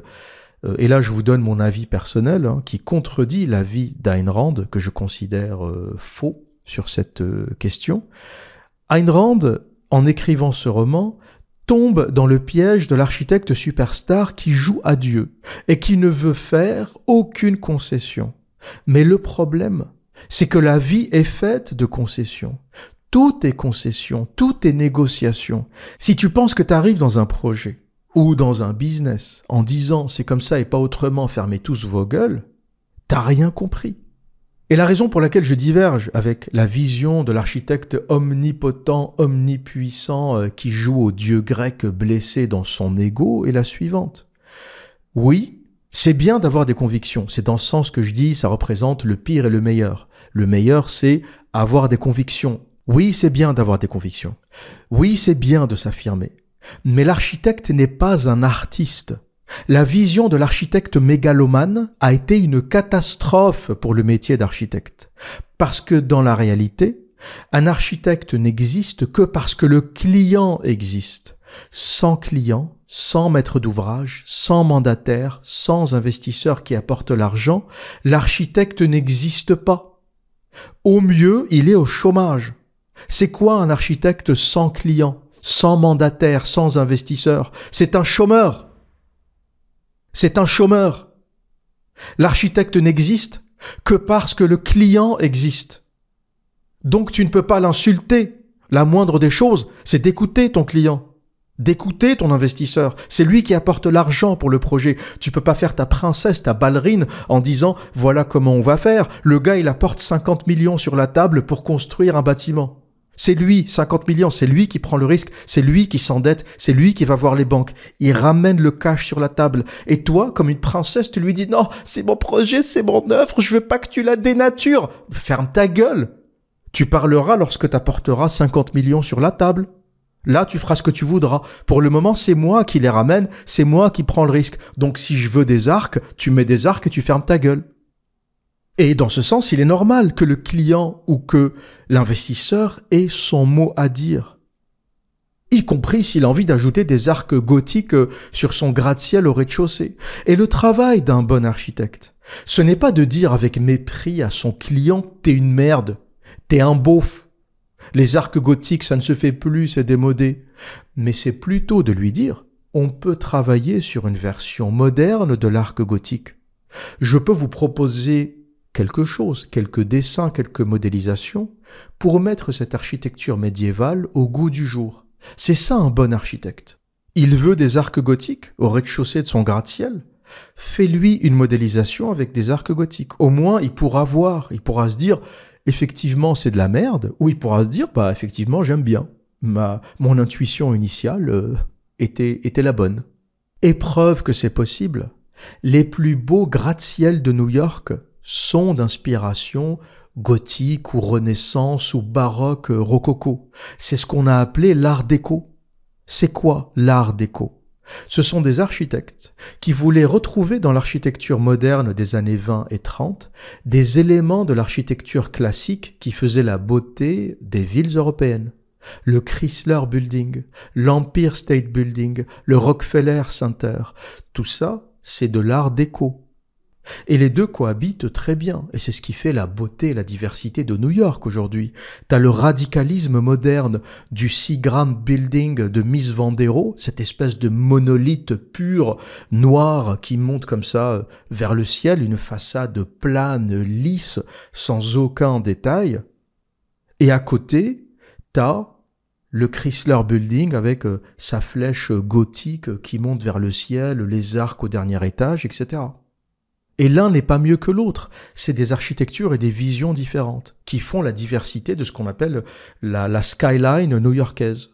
et là je vous donne mon avis personnel, qui contredit l'avis d'Ayn Rand, que je considère faux sur cette question. Ayn Rand, en écrivant ce roman, tombe dans le piège de l'architecte superstar qui joue à Dieu et qui ne veut faire aucune concession. Mais le problème, c'est que la vie est faite de concessions. Tout est concession, tout est négociation. Si tu penses que tu arrives dans un projet ou dans un business en disant « c'est comme ça et pas autrement, fermez tous vos gueules », t'as rien compris. Et la raison pour laquelle je diverge avec la vision de l'architecte omnipotent, omnipuissant qui joue au dieu grec blessé dans son ego est la suivante. Oui, c'est bien d'avoir des convictions, c'est dans ce sens que je dis ça représente le pire et le meilleur. Le meilleur, c'est avoir des convictions. Oui, c'est bien d'avoir des convictions. Oui, c'est bien de s'affirmer. Mais l'architecte n'est pas un artiste. La vision de l'architecte mégalomane a été une catastrophe pour le métier d'architecte. Parce que dans la réalité, un architecte n'existe que parce que le client existe. Sans client, sans maître d'ouvrage, sans mandataire, sans investisseur qui apporte l'argent, l'architecte n'existe pas. Au mieux, il est au chômage. C'est quoi un architecte sans client, sans mandataire, sans investisseur? C'est un chômeur. C'est un chômeur. L'architecte n'existe que parce que le client existe. Donc tu ne peux pas l'insulter. La moindre des choses, c'est d'écouter ton client, d'écouter ton investisseur. C'est lui qui apporte l'argent pour le projet. Tu peux pas faire ta princesse, ta ballerine en disant « voilà comment on va faire ». Le gars, il apporte 50 millions sur la table pour construire un bâtiment. C'est lui, 50 millions, c'est lui qui prend le risque, c'est lui qui s'endette, c'est lui qui va voir les banques. Il ramène le cash sur la table. Et toi, comme une princesse, tu lui dis « non, c'est mon projet, c'est mon œuvre, je veux pas que tu la dénatures ». Ferme ta gueule. Tu parleras lorsque tu apporteras 50 millions sur la table. Là, tu feras ce que tu voudras. Pour le moment, c'est moi qui les ramène, c'est moi qui prends le risque. Donc si je veux des arcs, tu mets des arcs et tu fermes ta gueule. Et dans ce sens, il est normal que le client ou que l'investisseur ait son mot à dire. Y compris s'il a envie d'ajouter des arcs gothiques sur son gratte-ciel au rez-de-chaussée. Et le travail d'un bon architecte, ce n'est pas de dire avec mépris à son client « t'es une merde, t'es un beauf, les arcs gothiques ça ne se fait plus, c'est démodé ». Mais c'est plutôt de lui dire « on peut travailler sur une version moderne de l'arc gothique. Je peux vous proposer quelque chose, quelques dessins, quelques modélisations, pour mettre cette architecture médiévale au goût du jour. » C'est ça un bon architecte. Il veut des arcs gothiques au rez-de-chaussée de son gratte-ciel. Fais-lui une modélisation avec des arcs gothiques. Au moins, il pourra voir, il pourra se dire « effectivement, c'est de la merde » ou il pourra se dire « bah effectivement, j'aime bien. Mon intuition initiale était la bonne. » Et preuve que c'est possible, les plus beaux gratte-ciel de New York sont d'inspiration gothique ou renaissance ou baroque rococo. C'est ce qu'on a appelé l'art déco. C'est quoi l'art déco? Ce sont des architectes qui voulaient retrouver dans l'architecture moderne des années 20 et 30 des éléments de l'architecture classique qui faisaient la beauté des villes européennes. Le Chrysler Building, l'Empire State Building, le Rockefeller Center, tout ça, c'est de l'art déco. Et les deux cohabitent très bien, et c'est ce qui fait la beauté et la diversité de New York aujourd'hui. T'as le radicalisme moderne du Seagram Building de Mies van der Rohe, cette espèce de monolithe pur, noir, qui monte comme ça vers le ciel, une façade plane, lisse, sans aucun détail. Et à côté, t'as le Chrysler Building avec sa flèche gothique qui monte vers le ciel, les arcs au dernier étage, etc. Et l'un n'est pas mieux que l'autre. C'est des architectures et des visions différentes qui font la diversité de ce qu'on appelle la skyline new-yorkaise.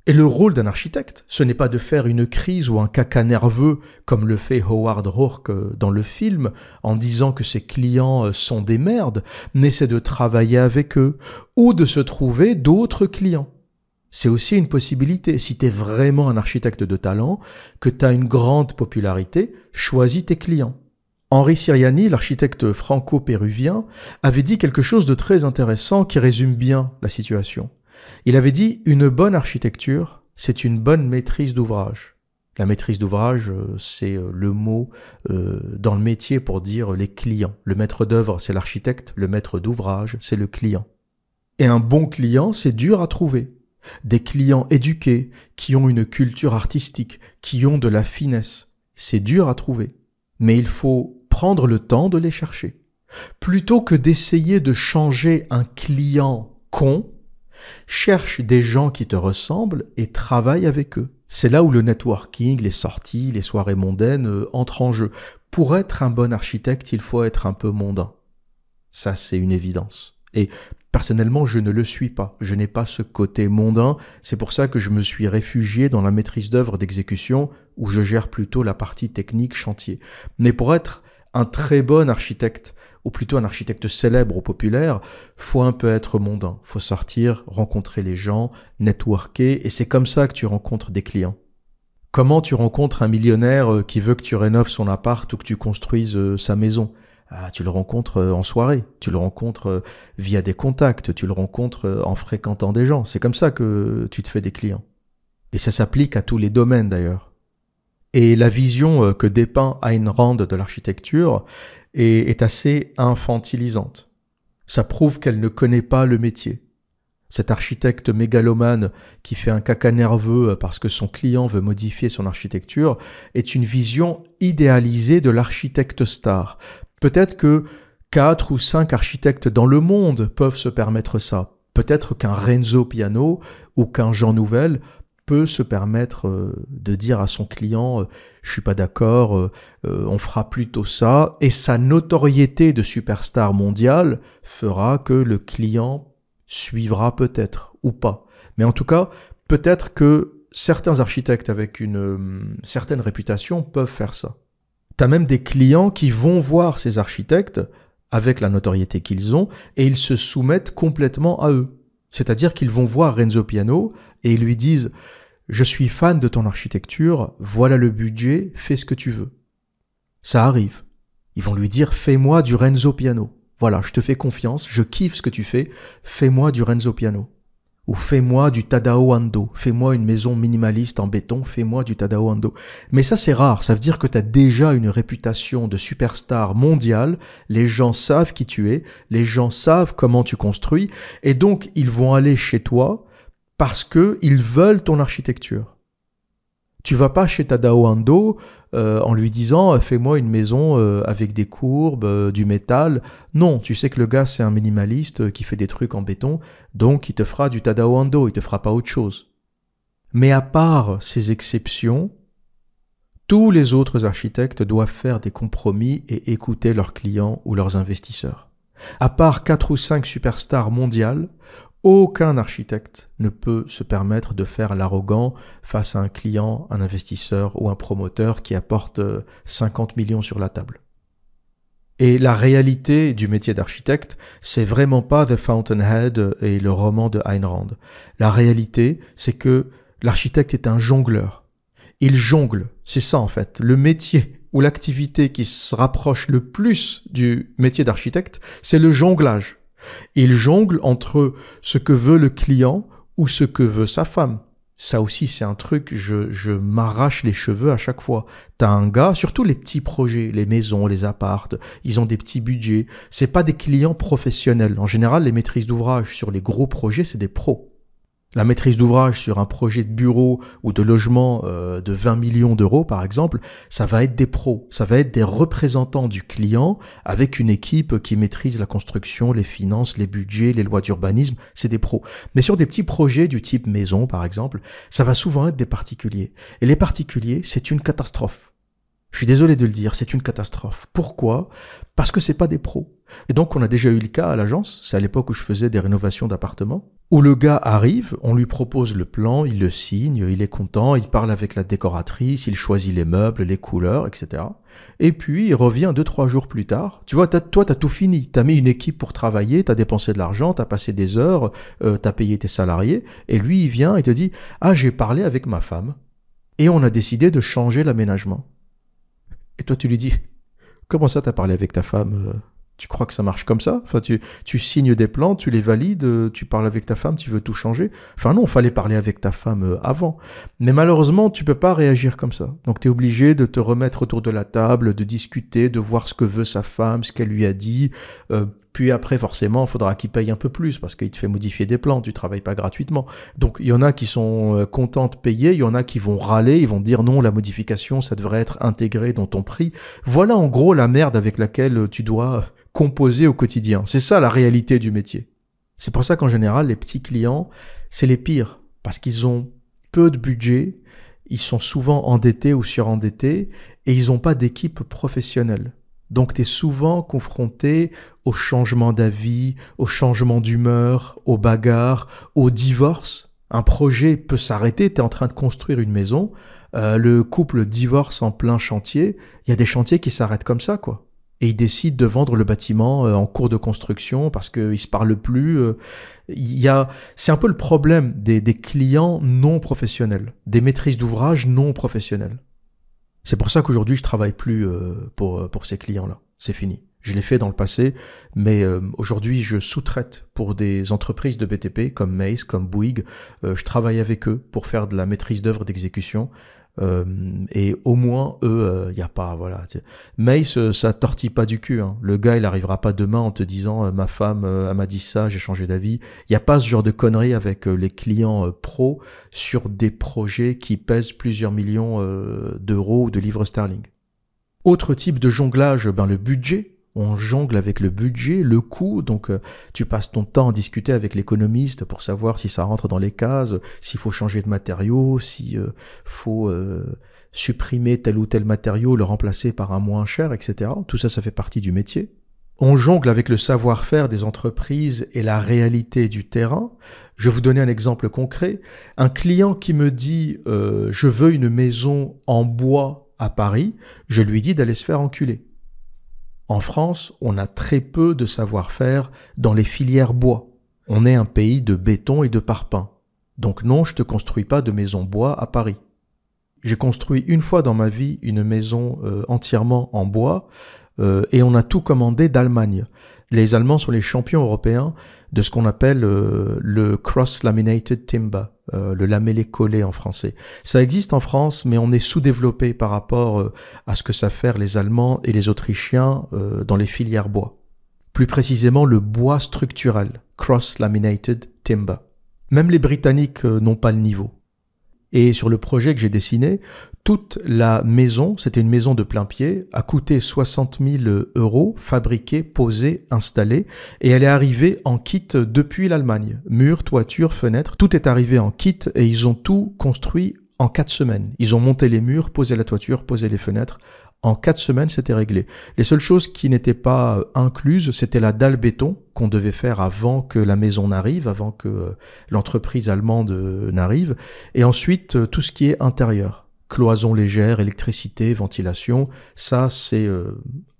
Et le rôle d'un architecte, ce n'est pas de faire une crise ou un caca nerveux comme le fait Howard Hawks dans le film en disant que ses clients sont des merdes, mais c'est de travailler avec eux ou de se trouver d'autres clients. C'est aussi une possibilité. Si tu es vraiment un architecte de talent, que tu as une grande popularité, choisis tes clients. Henri Siriani, l'architecte franco-péruvien, avait dit quelque chose de très intéressant qui résume bien la situation. Il avait dit « Une bonne architecture, c'est une bonne maîtrise d'ouvrage ». La maîtrise d'ouvrage, c'est le mot dans le métier pour dire les clients. Le maître d'œuvre, c'est l'architecte. Le maître d'ouvrage, c'est le client. Et un bon client, c'est dur à trouver. Des clients éduqués, qui ont une culture artistique, qui ont de la finesse. C'est dur à trouver. Mais il faut prendre le temps de les chercher. Plutôt que d'essayer de changer un client con, cherche des gens qui te ressemblent et travaille avec eux. C'est là où le networking, les sorties, les soirées mondaines entrent en jeu. Pour être un bon architecte, il faut être un peu mondain. Ça, c'est une évidence. Et personnellement, je ne le suis pas. Je n'ai pas ce côté mondain. C'est pour ça que je me suis réfugié dans la maîtrise d'œuvre d'exécution où je gère plutôt la partie technique chantier. Mais pour être un très bon architecte, ou plutôt un architecte célèbre ou populaire, faut un peu être mondain. Faut sortir, rencontrer les gens, networker, et c'est comme ça que tu rencontres des clients. Comment tu rencontres un millionnaire qui veut que tu rénoves son appart ou que tu construises sa maison ? Tu le rencontres en soirée, tu le rencontres via des contacts, tu le rencontres en fréquentant des gens. C'est comme ça que tu te fais des clients. Et ça s'applique à tous les domaines d'ailleurs. Et la vision que dépeint Ayn Rand de l'architecture est assez infantilisante. Ça prouve qu'elle ne connaît pas le métier. Cet architecte mégalomane qui fait un caca nerveux parce que son client veut modifier son architecture est une vision idéalisée de l'architecte star. Peut-être que 4 ou 5 architectes dans le monde peuvent se permettre ça. Peut-être qu'un Renzo Piano ou qu'un Jean Nouvel peut se permettre de dire à son client « je suis pas d'accord, on fera plutôt ça » et sa notoriété de superstar mondiale fera que le client suivra peut-être ou pas. Mais en tout cas, peut-être que certains architectes avec une certaine réputation peuvent faire ça. T'as même des clients qui vont voir ces architectes avec la notoriété qu'ils ont et ils se soumettent complètement à eux. C'est-à-dire qu'ils vont voir Renzo Piano et ils lui disent « Je suis fan de ton architecture, voilà le budget, fais ce que tu veux. » Ça arrive. Ils vont lui dire « Fais-moi du Renzo Piano. Voilà, je te fais confiance, je kiffe ce que tu fais, fais-moi du Renzo Piano. » Ou « Fais-moi du Tadao Ando, fais-moi une maison minimaliste en béton, fais-moi du Tadao Ando. » Mais ça c'est rare, ça veut dire que tu as déjà une réputation de superstar mondiale, les gens savent qui tu es, les gens savent comment tu construis, et donc ils vont aller chez toi parce qu'ils veulent ton architecture. Tu vas pas chez Tadao Ando en lui disant « Fais-moi une maison avec des courbes, du métal. » Non, tu sais que le gars c'est un minimaliste qui fait des trucs en béton, donc il te fera du Tadao Ando, il te fera pas autre chose. Mais à part ces exceptions, tous les autres architectes doivent faire des compromis et écouter leurs clients ou leurs investisseurs. À part 4 ou 5 superstars mondiales, aucun architecte ne peut se permettre de faire l'arrogant face à un client, un investisseur ou un promoteur qui apporte 50 millions sur la table. Et la réalité du métier d'architecte, c'est vraiment pas The Fountainhead et le roman de Ayn Rand. La réalité, c'est que l'architecte est un jongleur. Il jongle, c'est ça en fait. Le métier ou l'activité qui se rapproche le plus du métier d'architecte, c'est le jonglage. Il jongle entre ce que veut le client ou ce que veut sa femme. Ça aussi, c'est un truc, je m'arrache les cheveux à chaque fois. T'as un gars, surtout les petits projets, les maisons, les appartes, ils ont des petits budgets. C'est pas des clients professionnels. En général, les maîtrises d'ouvrage sur les gros projets, c'est des pros. La maîtrise d'ouvrage sur un projet de bureau ou de logement de 20 millions d'euros, par exemple, ça va être des pros, ça va être des représentants du client avec une équipe qui maîtrise la construction, les finances, les budgets, les lois d'urbanisme, c'est des pros. Mais sur des petits projets du type maison, par exemple, ça va souvent être des particuliers. Et les particuliers, c'est une catastrophe. Je suis désolé de le dire, c'est une catastrophe. Pourquoi? Parce que c'est pas des pros. Et donc, on a déjà eu le cas à l'agence, c'est à l'époque où je faisais des rénovations d'appartements, où le gars arrive, on lui propose le plan, il le signe, il est content, il parle avec la décoratrice, il choisit les meubles, les couleurs, etc. Et puis, il revient 2-3 jours plus tard. Tu vois, toi, t'as tout fini. T'as mis une équipe pour travailler, t'as dépensé de l'argent, t'as passé des heures, t'as payé tes salariés. Et lui, il vient et te dit, ah, j'ai parlé avec ma femme et on a décidé de changer l'aménagement. Et toi, tu lui dis, comment ça, t'as parlé avec ta femme? Tu crois que ça marche comme ça? Enfin, tu signes des plans, tu les valides, tu parles avec ta femme, tu veux tout changer? Enfin non, il fallait parler avec ta femme avant. Mais malheureusement, tu peux pas réagir comme ça. Donc tu es obligé de te remettre autour de la table, de discuter, de voir ce que veut sa femme, ce qu'elle lui a dit. Puis après, forcément, il faudra qu'il paye un peu plus parce qu'il te fait modifier des plans, tu travailles pas gratuitement. Donc il y en a qui sont contents de payer, il y en a qui vont râler, ils vont dire non, la modification, ça devrait être intégré dans ton prix. Voilà en gros la merde avec laquelle tu dois composer au quotidien. C'est ça la réalité du métier. C'est pour ça qu'en général, les petits clients, c'est les pires parce qu'ils ont peu de budget, ils sont souvent endettés ou surendettés et ils n'ont pas d'équipe professionnelle. Donc tu es souvent confronté au changement d'avis, au changement d'humeur, aux bagarres, au divorce. Un projet peut s'arrêter, tu es en train de construire une maison, le couple divorce en plein chantier, il y a des chantiers qui s'arrêtent comme ça, quoi. Et ils décident de vendre le bâtiment en cours de construction parce qu'ils ne se parlent plus. C'est un peu le problème des clients non professionnels, des maîtrises d'ouvrage non professionnelles. C'est pour ça qu'aujourd'hui, je travaille plus pour ces clients-là. C'est fini. Je l'ai fait dans le passé, mais aujourd'hui, je sous-traite pour des entreprises de BTP comme Mace, comme Bouygues. Je travaille avec eux pour faire de la maîtrise d'œuvre d'exécution. Et au moins, eux, il n'y a pas... Voilà. Mace, ça tortille pas du cul. Hein. Le gars, il n'arrivera pas demain en te disant ma femme, elle m'a dit ça, j'ai changé d'avis. Il n'y a pas ce genre de conneries avec les clients pros sur des projets qui pèsent plusieurs millions d'euros ou de livres sterling. Autre type de jonglage, le budget. On jongle avec le budget, le coût, donc tu passes ton temps à discuter avec l'économiste pour savoir si ça rentre dans les cases, s'il faut changer de matériau, s'il faut supprimer tel ou tel matériau, le remplacer par un moins cher, etc. Tout ça, ça fait partie du métier. On jongle avec le savoir-faire des entreprises et la réalité du terrain. Je vais vous donner un exemple concret. Un client qui me dit « je veux une maison en bois à Paris », je lui dis d'aller se faire enculer. En France, on a très peu de savoir-faire dans les filières bois. On est un pays de béton et de parpaing. Donc non, je ne te construis pas de maison bois à Paris. J'ai construit une fois dans ma vie une maison entièrement en bois et on a tout commandé d'Allemagne. Les Allemands sont les champions européens de ce qu'on appelle le cross-laminated timber, le lamellé collé en français. Ça existe en France, mais on est sous-développé par rapport à ce que savent faire les Allemands et les Autrichiens dans les filières bois. Plus précisément, le bois structurel, cross-laminated timber. Même les Britanniques n'ont pas le niveau. Et sur le projet que j'ai dessiné, toute la maison, c'était une maison de plein pied, a coûté 60 000 €, fabriquée, posée, installée, et elle est arrivée en kit depuis l'Allemagne. Murs, toiture, fenêtres, tout est arrivé en kit et ils ont tout construit en 4 semaines. Ils ont monté les murs, posé la toiture, posé les fenêtres. En 4 semaines, c'était réglé. Les seules choses qui n'étaient pas incluses, c'était la dalle béton qu'on devait faire avant que la maison n'arrive, avant que l'entreprise allemande n'arrive. Et ensuite, tout ce qui est intérieur. Cloison légère, électricité, ventilation, ça c'est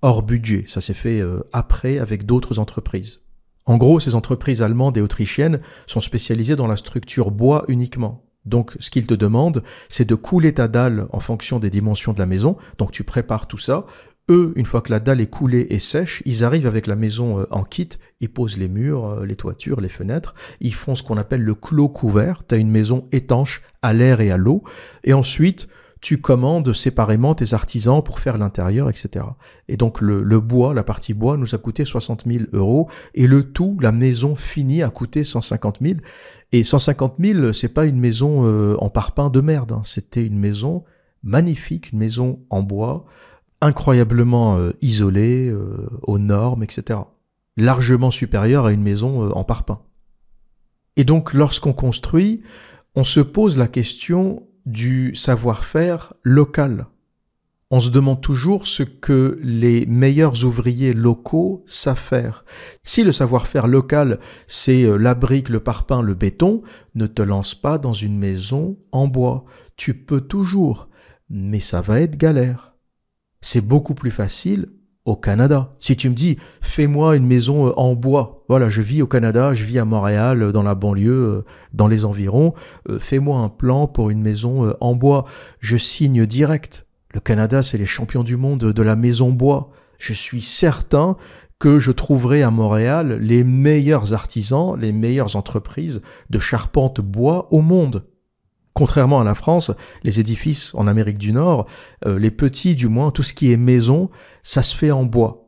hors budget. Ça s'est fait après avec d'autres entreprises. En gros, ces entreprises allemandes et autrichiennes sont spécialisées dans la structure bois uniquement. Donc, ce qu'ils te demandent, c'est de couler ta dalle en fonction des dimensions de la maison. Donc, tu prépares tout ça. Eux, une fois que la dalle est coulée et sèche, ils arrivent avec la maison en kit. Ils posent les murs, les toitures, les fenêtres. Ils font ce qu'on appelle le clos couvert. Tu as une maison étanche à l'air et à l'eau. Et ensuite, tu commandes séparément tes artisans pour faire l'intérieur, etc. Et donc, le bois, la partie bois, nous a coûté 60 000 €. Et le tout, la maison finie, a coûté 150 000. Et 150 000, c'est pas une maison en parpaing de merde. Hein. C'était une maison magnifique, une maison en bois, incroyablement isolée, aux normes, etc. Largement supérieure à une maison en parpaing. Et donc, lorsqu'on construit, on se pose la question du savoir-faire local. On se demande toujours ce que les meilleurs ouvriers locaux savent faire. Si le savoir-faire local, c'est la brique, le parpaing, le béton, ne te lance pas dans une maison en bois. Tu peux toujours, mais ça va être galère. C'est beaucoup plus facile au Canada. Si tu me dis, fais-moi une maison en bois, voilà, je vis au Canada, je vis à Montréal, dans la banlieue, dans les environs, fais-moi un plan pour une maison en bois, je signe direct. Le Canada, c'est les champions du monde de la maison bois. Je suis certain que je trouverai à Montréal les meilleurs artisans, les meilleures entreprises de charpente bois au monde. Contrairement à la France, les édifices en Amérique du Nord, les petits du moins, tout ce qui est maison, ça se fait en bois.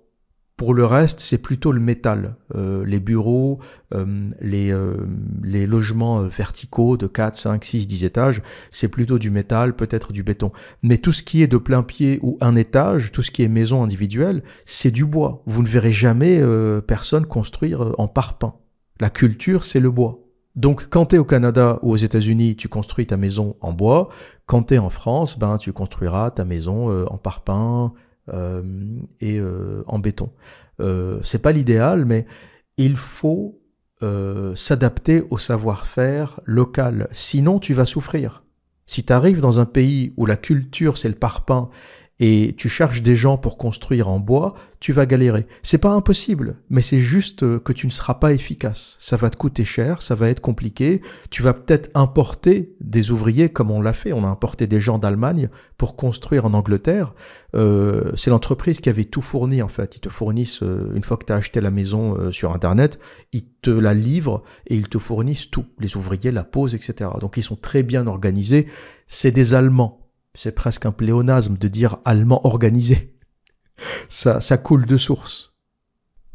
Pour le reste, c'est plutôt le métal. Les bureaux, les logements verticaux de 4, 5, 6, 10 étages, c'est plutôt du métal, peut-être du béton. Mais tout ce qui est de plein pied ou un étage, tout ce qui est maison individuelle, c'est du bois. Vous ne verrez jamais personne construire en parpaing. La culture, c'est le bois. Donc, quand tu es au Canada ou aux États-Unis, tu construis ta maison en bois. Quand tu es en France, tu construiras ta maison en parpaing, et en béton. C'est pas l'idéal, mais il faut s'adapter au savoir-faire local. Sinon, tu vas souffrir. Si tu arrives dans un pays où la culture, c'est le parpaing, et tu cherches des gens pour construire en bois, tu vas galérer. C'est pas impossible, mais c'est juste que tu ne seras pas efficace. Ça va te coûter cher, ça va être compliqué. Tu vas peut-être importer des ouvriers comme on l'a fait. On a importé des gens d'Allemagne pour construire en Angleterre. C'est l'entreprise qui avait tout fourni en fait. Ils te fournissent, une fois que tu as acheté la maison sur Internet, ils te la livrent et ils te fournissent tout. Les ouvriers la posent, etc. Donc ils sont très bien organisés. C'est des Allemands. C'est presque un pléonasme de dire allemand organisé. Ça coule de source.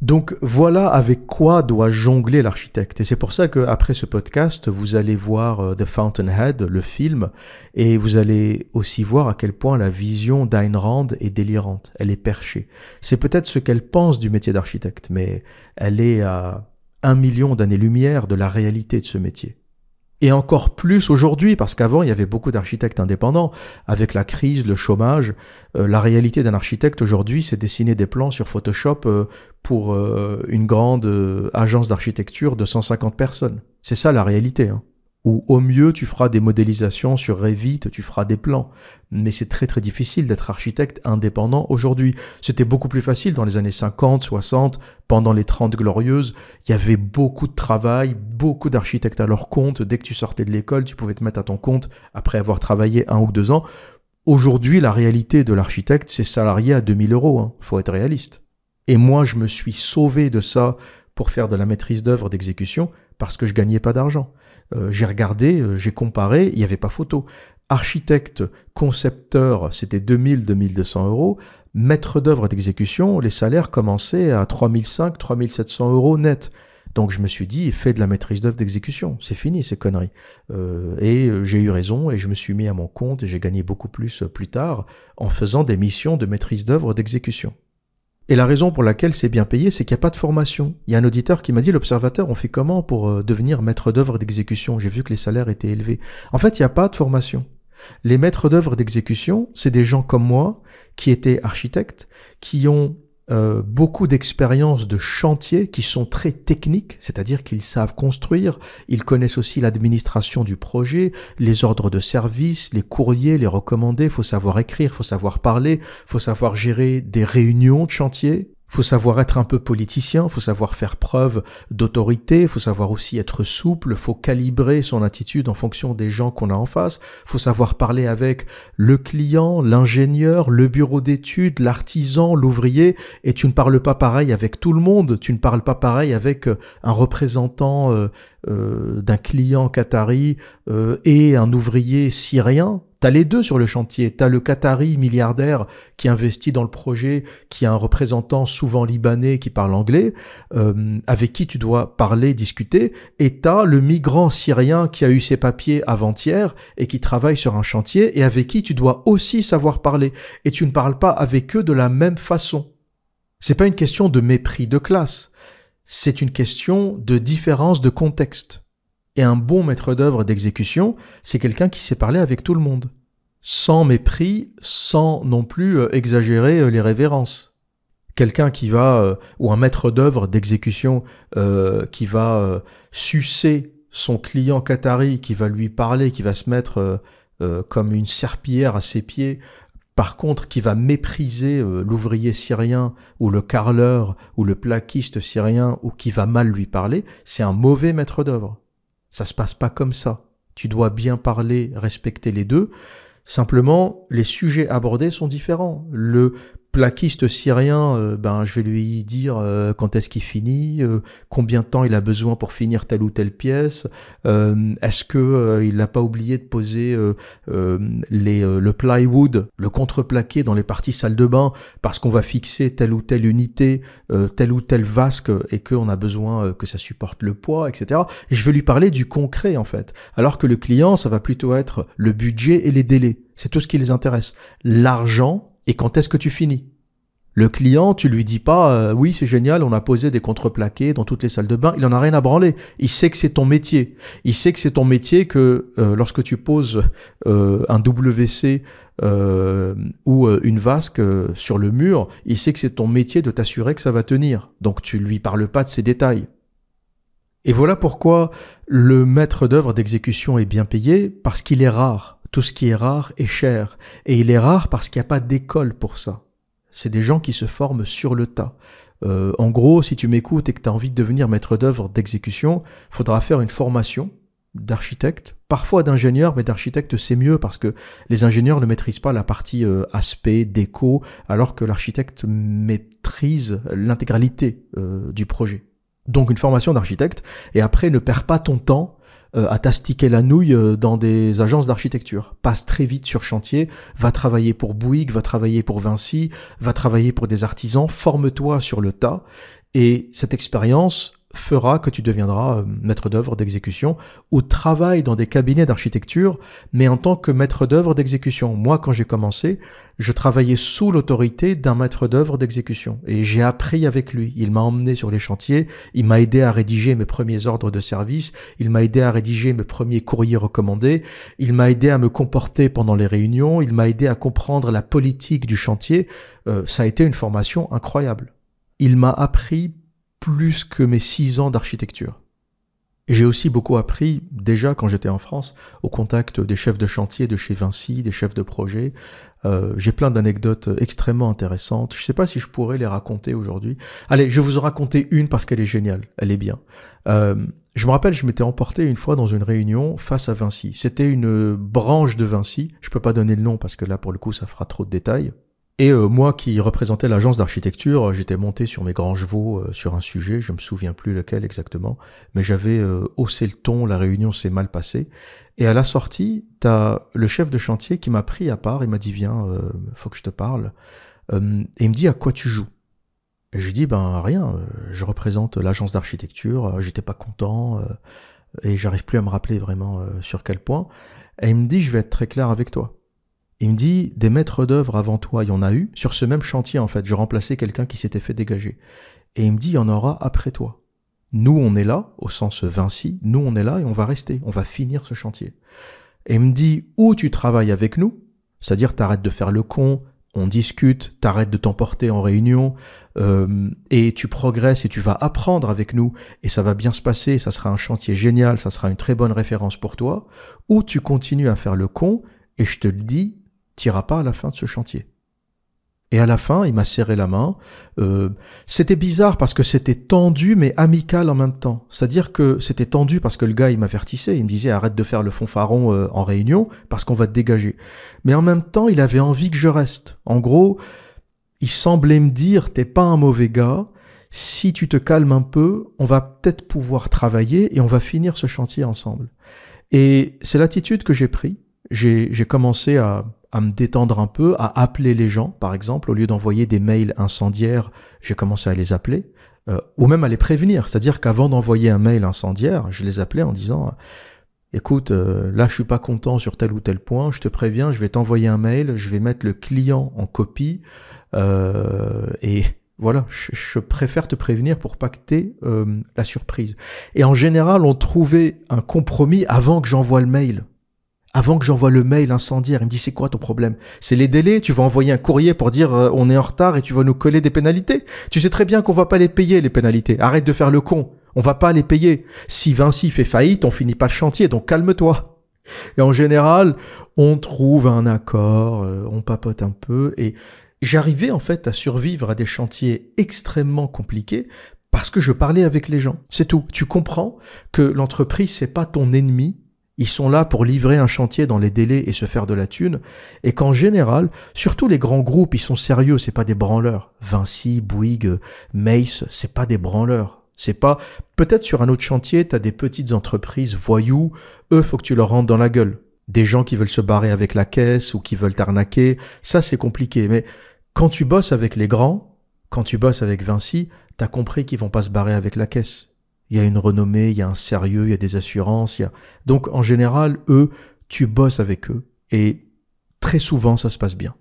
Donc voilà avec quoi doit jongler l'architecte. Et c'est pour ça qu'après ce podcast, vous allez voir The Fountainhead, le film, et vous allez aussi voir à quel point la vision d'Ayn Rand est délirante. Elle est perchée. C'est peut-être ce qu'elle pense du métier d'architecte, mais elle est à 1 million d'années-lumière de la réalité de ce métier. Et encore plus aujourd'hui, parce qu'avant, il y avait beaucoup d'architectes indépendants. Avec la crise, le chômage, la réalité d'un architecte aujourd'hui, c'est dessiner des plans sur Photoshop pour une grande agence d'architecture de 150 personnes. C'est ça la réalité, hein. Ou au mieux, tu feras des modélisations sur Revit, tu feras des plans. Mais c'est très très difficile d'être architecte indépendant aujourd'hui. C'était beaucoup plus facile dans les années 50, 60, pendant les 30 glorieuses. Il y avait beaucoup de travail, beaucoup d'architectes à leur compte. Dès que tu sortais de l'école, tu pouvais te mettre à ton compte après avoir travaillé 1 ou 2 ans. Aujourd'hui, la réalité de l'architecte, c'est salarié à 2000 €. Hein. Faut être réaliste. Et moi, je me suis sauvé de ça pour faire de la maîtrise d'œuvre d'exécution parce que je gagnais pas d'argent. J'ai regardé, j'ai comparé, il n'y avait pas photo. Architecte, concepteur, c'était 2000-2200 €. Maître d'œuvre d'exécution, les salaires commençaient à 3500-3700 € net. Donc je me suis dit, fais de la maîtrise d'œuvre d'exécution, c'est fini ces conneries. Et j'ai eu raison et je me suis mis à mon compte et j'ai gagné beaucoup plus tard en faisant des missions de maîtrise d'œuvre d'exécution. Et la raison pour laquelle c'est bien payé, c'est qu'il n'y a pas de formation. Il y a un auditeur qui m'a dit, l'Observateur, on fait comment pour devenir maître d'œuvre d'exécution? J'ai vu que les salaires étaient élevés. En fait, il n'y a pas de formation. Les maîtres d'œuvre d'exécution, c'est des gens comme moi, qui étaient architectes, qui ont beaucoup d'expériences de chantier, qui sont très techniques, c'est-à-dire qu'ils savent construire, ils connaissent aussi l'administration du projet, les ordres de service, les courriers, les recommandés, il faut savoir écrire, il faut savoir parler, il faut savoir gérer des réunions de chantier, il faut savoir être un peu politicien, il faut savoir faire preuve d'autorité, il faut savoir aussi être souple, il faut calibrer son attitude en fonction des gens qu'on a en face, il faut savoir parler avec le client, l'ingénieur, le bureau d'études, l'artisan, l'ouvrier, et tu ne parles pas pareil avec tout le monde, tu ne parles pas pareil avec un représentant d'un client qatari et un ouvrier syrien. T'as les deux sur le chantier, t'as le Qatari milliardaire qui investit dans le projet, qui a un représentant souvent libanais qui parle anglais, avec qui tu dois parler, discuter, et t'as le migrant syrien qui a eu ses papiers avant-hier et qui travaille sur un chantier et avec qui tu dois aussi savoir parler, et tu ne parles pas avec eux de la même façon. C'est pas une question de mépris de classe, c'est une question de différence de contexte. Et un bon maître d'œuvre d'exécution, c'est quelqu'un qui sait parler avec tout le monde. sans mépris, sans non plus exagérer les révérences. Quelqu'un qui va, ou un maître d'œuvre d'exécution qui va sucer son client qatari, qui va lui parler, qui va se mettre comme une serpillière à ses pieds, par contre qui va mépriser l'ouvrier syrien ou le carreleur ou le plaquiste syrien ou qui va mal lui parler, c'est un mauvais maître d'œuvre. Ça se passe pas comme ça. Tu dois bien parler, respecter les deux. Simplement, les sujets abordés sont différents. Le plaquiste syrien, je vais lui dire quand est-ce qu'il finit, combien de temps il a besoin pour finir telle ou telle pièce, est-ce que il n'a pas oublié de poser le plywood, le contreplaqué dans les parties salle de bain, parce qu'on va fixer telle ou telle unité, telle ou telle vasque, et qu'on a besoin que ça supporte le poids, etc. Et je vais lui parler du concret, en fait. Alors que le client, ça va plutôt être le budget et les délais. C'est tout ce qui les intéresse. L'argent, et quand est-ce que tu finis? Le client, tu lui dis pas oui, c'est génial, on a posé des contreplaqués dans toutes les salles de bain, il en a rien à branler. Il sait que c'est ton métier. Il sait que c'est ton métier que lorsque tu poses un WC ou une vasque sur le mur, il sait que c'est ton métier de t'assurer que ça va tenir. Donc tu lui parles pas de ces détails. Et voilà pourquoi le maître d'œuvre d'exécution est bien payé, parce qu'il est rare. Tout ce qui est rare est cher. Et il est rare parce qu'il n'y a pas d'école pour ça. C'est des gens qui se forment sur le tas. En gros, si tu m'écoutes et que tu as envie de devenir maître d'œuvre d'exécution, il faudra faire une formation d'architecte, parfois d'ingénieur, mais d'architecte c'est mieux parce que les ingénieurs ne maîtrisent pas la partie aspect, déco, alors que l'architecte maîtrise l'intégralité du projet. Donc une formation d'architecte, et après ne perds pas ton temps à t'astiquer la nouille dans des agences d'architecture. Passe très vite sur chantier, va travailler pour Bouygues, va travailler pour Vinci, va travailler pour des artisans, forme-toi sur le tas, et cette expérience fera que tu deviendras maître d'œuvre d'exécution ou travaille dans des cabinets d'architecture, mais en tant que maître d'œuvre d'exécution. Moi, quand j'ai commencé, je travaillais sous l'autorité d'un maître d'œuvre d'exécution et j'ai appris avec lui. Il m'a emmené sur les chantiers, il m'a aidé à rédiger mes premiers ordres de service, il m'a aidé à rédiger mes premiers courriers recommandés, il m'a aidé à me comporter pendant les réunions, il m'a aidé à comprendre la politique du chantier. Ça a été une formation incroyable. Il m'a appris plus que mes 6 ans d'architecture. J'ai aussi beaucoup appris, déjà quand j'étais en France, au contact des chefs de chantier de chez Vinci, des chefs de projet. J'ai plein d'anecdotes extrêmement intéressantes. Je ne sais pas si je pourrais les raconter aujourd'hui. Allez, je vais vous en raconter une parce qu'elle est géniale, elle est bien. Je me rappelle, je m'étais emporté une fois dans une réunion face à Vinci. C'était une branche de Vinci. Je ne peux pas donner le nom parce que là, pour le coup, ça fera trop de détails. Et moi qui représentais l'agence d'architecture, j'étais monté sur mes grands chevaux sur un sujet, je me souviens plus lequel exactement, mais j'avais haussé le ton, la réunion s'est mal passée. Et à la sortie, t'as le chef de chantier qui m'a pris à part, il m'a dit viens, faut que je te parle. Et il me dit à quoi tu joues? Et je lui dis rien, je représente l'agence d'architecture, j'étais pas content et j'arrive plus à me rappeler vraiment sur quel point. Et il me dit je vais être très clair avec toi. Il me dit, des maîtres d'œuvre avant toi, il y en a eu. Sur ce même chantier, en fait, je remplaçais quelqu'un qui s'était fait dégager. Et il me dit, il y en aura après toi. Nous, on est là, au sens Vinci, nous, on est là et on va rester, on va finir ce chantier. Et il me dit, ou tu travailles avec nous, c'est-à-dire t'arrêtes de faire le con, on discute, t'arrêtes de t'emporter en réunion, et tu progresses et tu vas apprendre avec nous, et ça va bien se passer, ça sera un chantier génial, ça sera une très bonne référence pour toi, ou tu continues à faire le con, et je te le dis, t'iras pas à la fin de ce chantier. Et à la fin, il m'a serré la main. C'était bizarre parce que c'était tendu mais amical en même temps. C'est-à-dire que c'était tendu parce que le gars, il m'avertissait. Il me disait arrête de faire le fanfaron en réunion parce qu'on va te dégager. Mais en même temps, il avait envie que je reste. En gros, il semblait me dire t'es pas un mauvais gars. Si tu te calmes un peu, on va peut-être pouvoir travailler et on va finir ce chantier ensemble. Et c'est l'attitude que j'ai prise. J'ai commencé à me détendre un peu, à appeler les gens, par exemple, au lieu d'envoyer des mails incendiaires, j'ai commencé à les appeler, ou même à les prévenir. C'est-à-dire qu'avant d'envoyer un mail incendiaire, je les appelais en disant « Écoute, là je suis pas content sur tel ou tel point, je te préviens, je vais t'envoyer un mail, je vais mettre le client en copie, et voilà, je préfère te prévenir pour pas que t'aies la surprise. » Et en général, on trouvait un compromis avant que j'envoie le mail. avant que j'envoie le mail incendiaire. Il me dit, c'est quoi ton problème? C'est les délais? Tu vas envoyer un courrier pour dire on est en retard et tu vas nous coller des pénalités? Tu sais très bien qu'on va pas les payer, les pénalités. Arrête de faire le con. On va pas les payer. Si Vinci fait faillite, on finit pas le chantier, donc calme-toi. Et en général, on trouve un accord, on papote un peu et j'arrivais en fait à survivre à des chantiers extrêmement compliqués parce que je parlais avec les gens. C'est tout. Tu comprends que l'entreprise, c'est pas ton ennemi. Ils sont là pour livrer un chantier dans les délais et se faire de la thune. Et qu'en général, surtout les grands groupes, ils sont sérieux, c'est pas des branleurs. Vinci, Bouygues, Mace, c'est pas des branleurs. C'est pas, peut-être sur un autre chantier, t'as des petites entreprises voyous, eux, faut que tu leur rentres dans la gueule. Des gens qui veulent se barrer avec la caisse ou qui veulent t'arnaquer, ça c'est compliqué. Mais quand tu bosses avec les grands, quand tu bosses avec Vinci, t'as compris qu'ils vont pas se barrer avec la caisse. Il y a une renommée, il y a un sérieux, il y a des assurances. Donc, en général, eux, tu bosses avec eux. Et très souvent, ça se passe bien.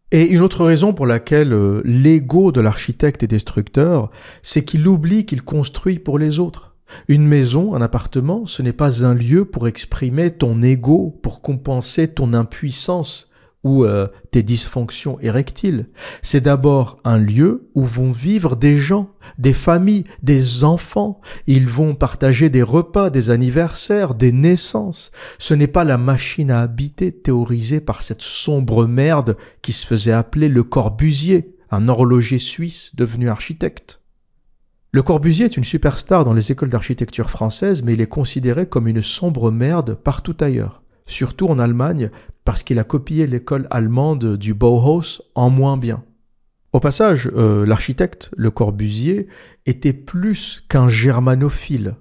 Et une autre raison pour laquelle l'ego de l'architecte est destructeur, c'est qu'il oublie qu'il construit pour les autres. Une maison, un appartement, ce n'est pas un lieu pour exprimer ton ego, pour compenser ton impuissance ou tes dysfonctions érectiles. C'est d'abord un lieu où vont vivre des gens, des familles, des enfants. Ils vont partager des repas, des anniversaires, des naissances. Ce n'est pas la machine à habiter théorisée par cette sombre merde qui se faisait appeler Le Corbusier, un horloger suisse devenu architecte. Le Corbusier est une superstar dans les écoles d'architecture françaises, mais il est considéré comme une sombre merde partout ailleurs. Surtout en Allemagne, parce qu'il a copié l'école allemande du Bauhaus en moins bien. Au passage, l'architecte, Le Corbusier, était plus qu'un germanophile.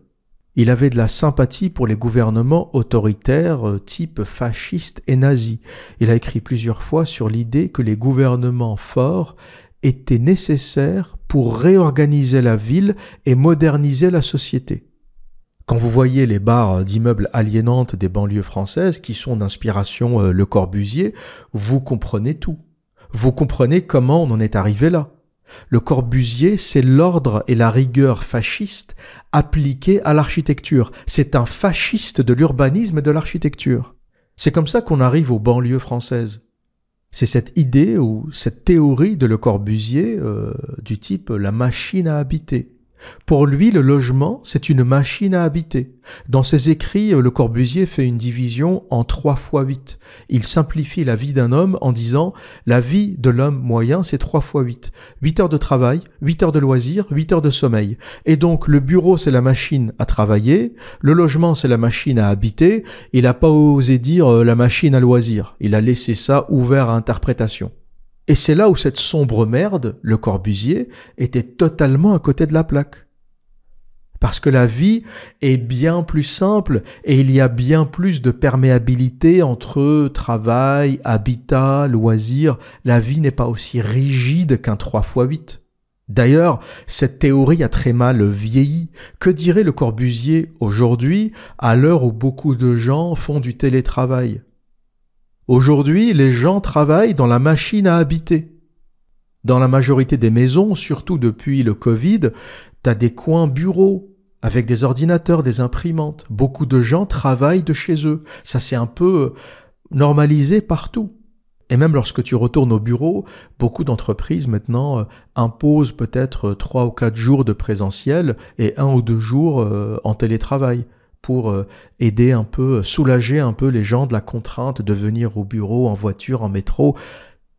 Il avait de la sympathie pour les gouvernements autoritaires type fasciste et nazi. Il a écrit plusieurs fois sur l'idée que les gouvernements forts étaient nécessaires pour réorganiser la ville et moderniser la société. Quand vous voyez les barres d'immeubles aliénantes des banlieues françaises qui sont d'inspiration Le Corbusier, vous comprenez tout. Vous comprenez comment on en est arrivé là. Le Corbusier, c'est l'ordre et la rigueur fasciste appliqués à l'architecture. C'est un fasciste de l'urbanisme et de l'architecture. C'est comme ça qu'on arrive aux banlieues françaises. C'est cette idée ou cette théorie de Le Corbusier du type la machine à habiter. Pour lui, le logement, c'est une machine à habiter. Dans ses écrits, Le Corbusier fait une division en 3 fois 8. Il simplifie la vie d'un homme en disant « La vie de l'homme moyen, c'est 3 fois 8. 8 heures de travail, 8 heures de loisirs, 8 heures de sommeil. Et donc, le bureau, c'est la machine à travailler, le logement, c'est la machine à habiter. Il n'a pas osé dire la machine à loisirs. Il a laissé ça ouvert à interprétation. » Et c'est là où cette sombre merde, Le Corbusier, était totalement à côté de la plaque. Parce que la vie est bien plus simple et il y a bien plus de perméabilité entre travail, habitat, loisirs. La vie n'est pas aussi rigide qu'un 3x8. D'ailleurs, cette théorie a très mal vieilli. Que dirait Le Corbusier aujourd'hui, à l'heure où beaucoup de gens font du télétravail ? Aujourd'hui, les gens travaillent dans la machine à habiter. Dans la majorité des maisons, surtout depuis le Covid, t'as des coins bureaux avec des ordinateurs, des imprimantes. Beaucoup de gens travaillent de chez eux. Ça s'est un peu normalisé partout. Et même lorsque tu retournes au bureau, beaucoup d'entreprises maintenant imposent peut-être 3 ou 4 jours de présentiel et 1 ou 2 jours en télétravail, pour aider un peu, soulager un peu les gens de la contrainte de venir au bureau, en voiture, en métro.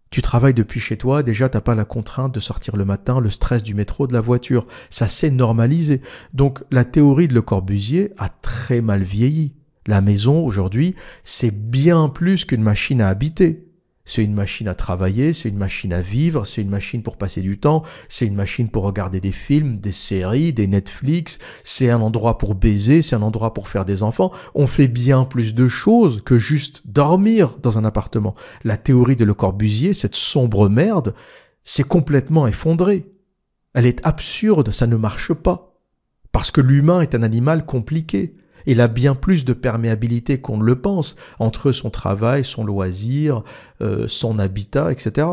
Tu travailles depuis chez toi, déjà t'as pas la contrainte de sortir le matin, le stress du métro, de la voiture. Ça s'est normalisé. Donc la théorie de Le Corbusier a très mal vieilli. La maison, aujourd'hui, c'est bien plus qu'une machine à habiter. C'est une machine à travailler, c'est une machine à vivre, c'est une machine pour passer du temps, c'est une machine pour regarder des films, des séries, des Netflix, c'est un endroit pour baiser, c'est un endroit pour faire des enfants. On fait bien plus de choses que juste dormir dans un appartement. La théorie de Le Corbusier, cette sombre merde, c'est complètement effondré. Elle est absurde, ça ne marche pas. Parce que l'humain est un animal compliqué. Il a bien plus de perméabilité qu'on ne le pense entre son travail, son loisir, son habitat, etc.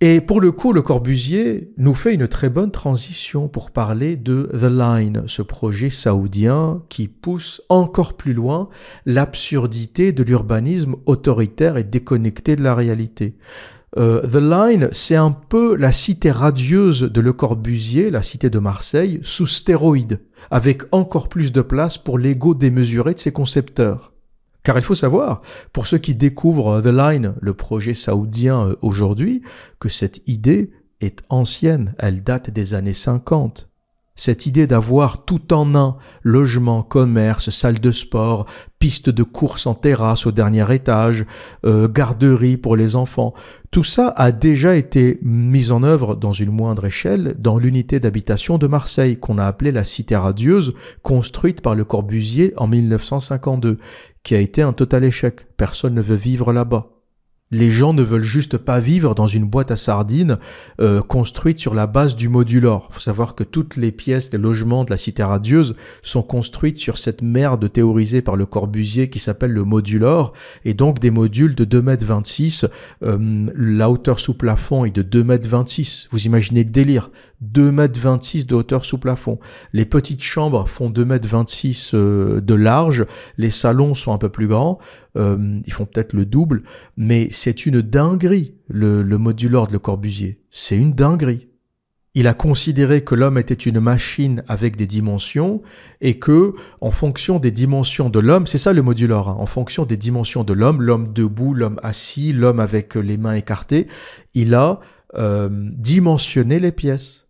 Et pour le coup, Le Corbusier nous fait une très bonne transition pour parler de The Line, ce projet saoudien qui pousse encore plus loin l'absurdité de l'urbanisme autoritaire et déconnecté de la réalité. The Line, c'est un peu la cité radieuse de Le Corbusier, la cité de Marseille, sous stéroïdes, avec encore plus de place pour l'ego démesuré de ses concepteurs. Car il faut savoir, pour ceux qui découvrent The Line, le projet saoudien aujourd'hui, que cette idée est ancienne, elle date des années 50. Cette idée d'avoir tout en un, logement, commerce, salle de sport, piste de course en terrasse au dernier étage, garderie pour les enfants, tout ça a déjà été mis en œuvre dans une moindre échelle dans l'unité d'habitation de Marseille, qu'on a appelée la Cité Radieuse, construite par Le Corbusier en 1952, qui a été un total échec. Personne ne veut vivre là-bas. Les gens ne veulent juste pas vivre dans une boîte à sardines construite sur la base du modular. Il faut savoir que toutes les pièces, les logements de la Cité Radieuse sont construites sur cette merde théorisée par Le Corbusier qui s'appelle le modular, et donc des modules de 2,26 m. La hauteur sous plafond est de 2,26 m. Vous imaginez le délire. 2,26 m de hauteur sous plafond. Les petites chambres font 2,26 m de large. Les salons sont un peu plus grands. Ils font peut-être le double, mais c'est une dinguerie, le modular de Le Corbusier. C'est une dinguerie. Il a considéré que l'homme était une machine avec des dimensions et que, en fonction des dimensions de l'homme, c'est ça le modular, hein, en fonction des dimensions de l'homme debout, l'homme assis, l'homme avec les mains écartées, il a dimensionné les pièces.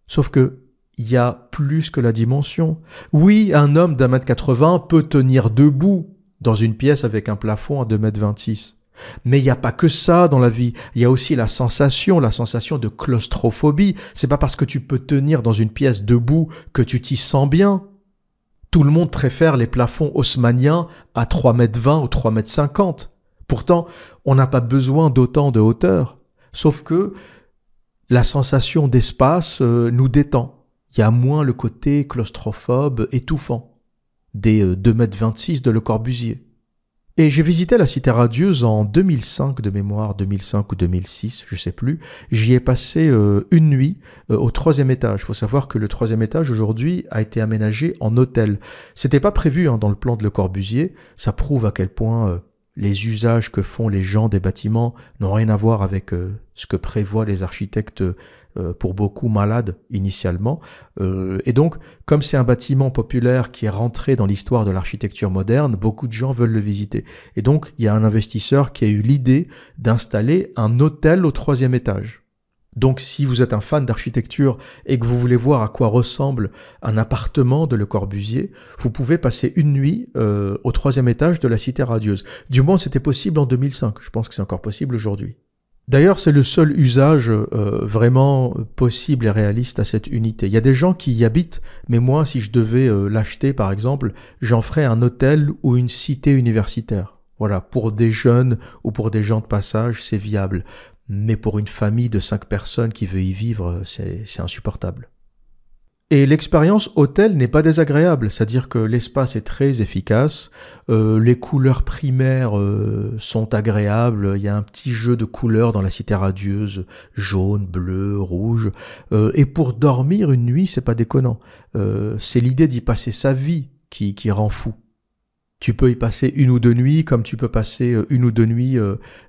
Sauf que il y a plus que la dimension. Oui, un homme d'1,80 m peut tenir debout dans une pièce avec un plafond à 2,26 m. Mais il n'y a pas que ça dans la vie. Il y a aussi la sensation de claustrophobie. C'est pas parce que tu peux tenir dans une pièce debout que tu t'y sens bien. Tout le monde préfère les plafonds haussmanniens à 3,20 m ou 3,50 m. Pourtant, on n'a pas besoin d'autant de hauteur. Sauf que la sensation d'espace nous détend. Il y a moins le côté claustrophobe étouffant des 2,26 m de Le Corbusier. Et j'ai visité la Cité Radieuse en 2005 de mémoire, 2005 ou 2006, je sais plus. J'y ai passé une nuit au 3e étage. Il faut savoir que le 3e étage aujourd'hui a été aménagé en hôtel. C'était pas prévu dans le plan de Le Corbusier. Ça prouve à quel point les usages que font les gens des bâtiments n'ont rien à voir avec ce que prévoient les architectes pour beaucoup malades initialement. Et donc, comme c'est un bâtiment populaire qui est rentré dans l'histoire de l'architecture moderne, beaucoup de gens veulent le visiter. Et donc, il y a un investisseur qui a eu l'idée d'installer un hôtel au 3e étage. Donc, si vous êtes un fan d'architecture et que vous voulez voir à quoi ressemble un appartement de Le Corbusier, vous pouvez passer une nuit au 3e étage de la Cité Radieuse. Du moins, c'était possible en 2005. Je pense que c'est encore possible aujourd'hui. D'ailleurs, c'est le seul usage vraiment possible et réaliste à cette unité. Il y a des gens qui y habitent, mais moi, si je devais l'acheter, par exemple, j'en ferais un hôtel ou une cité universitaire. Voilà, pour des jeunes ou pour des gens de passage, c'est viable. Mais pour une famille de 5 personnes qui veut y vivre, c'est insupportable. Et l'expérience hôtel n'est pas désagréable, c'est-à-dire que l'espace est très efficace, les couleurs primaires sont agréables, il y a un petit jeu de couleurs dans la Cité Radieuse, jaune, bleu, rouge, et pour dormir une nuit, c'est pas déconnant. C'est l'idée d'y passer sa vie qui rend fou. Tu peux y passer 1 ou 2 nuits, comme tu peux passer 1 ou 2 nuits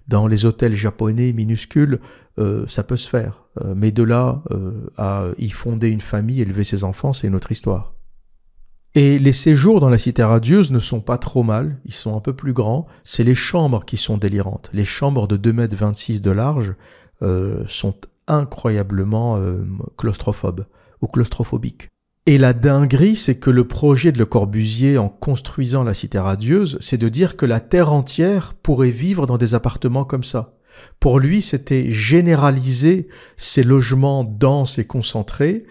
dans les hôtels japonais minuscules, ça peut se faire. Mais de là à y fonder une famille, élever ses enfants, c'est une autre histoire. Et les séjours dans la Cité Radieuse ne sont pas trop mal, ils sont un peu plus grands, c'est les chambres qui sont délirantes. Les chambres de 2,26 m de large sont incroyablement claustrophobes ou claustrophobiques. Et la dinguerie, c'est que le projet de Le Corbusier en construisant la Cité Radieuse, c'est de dire que la Terre entière pourrait vivre dans des appartements comme ça. Pour lui, c'était généraliser ces logements denses et concentrés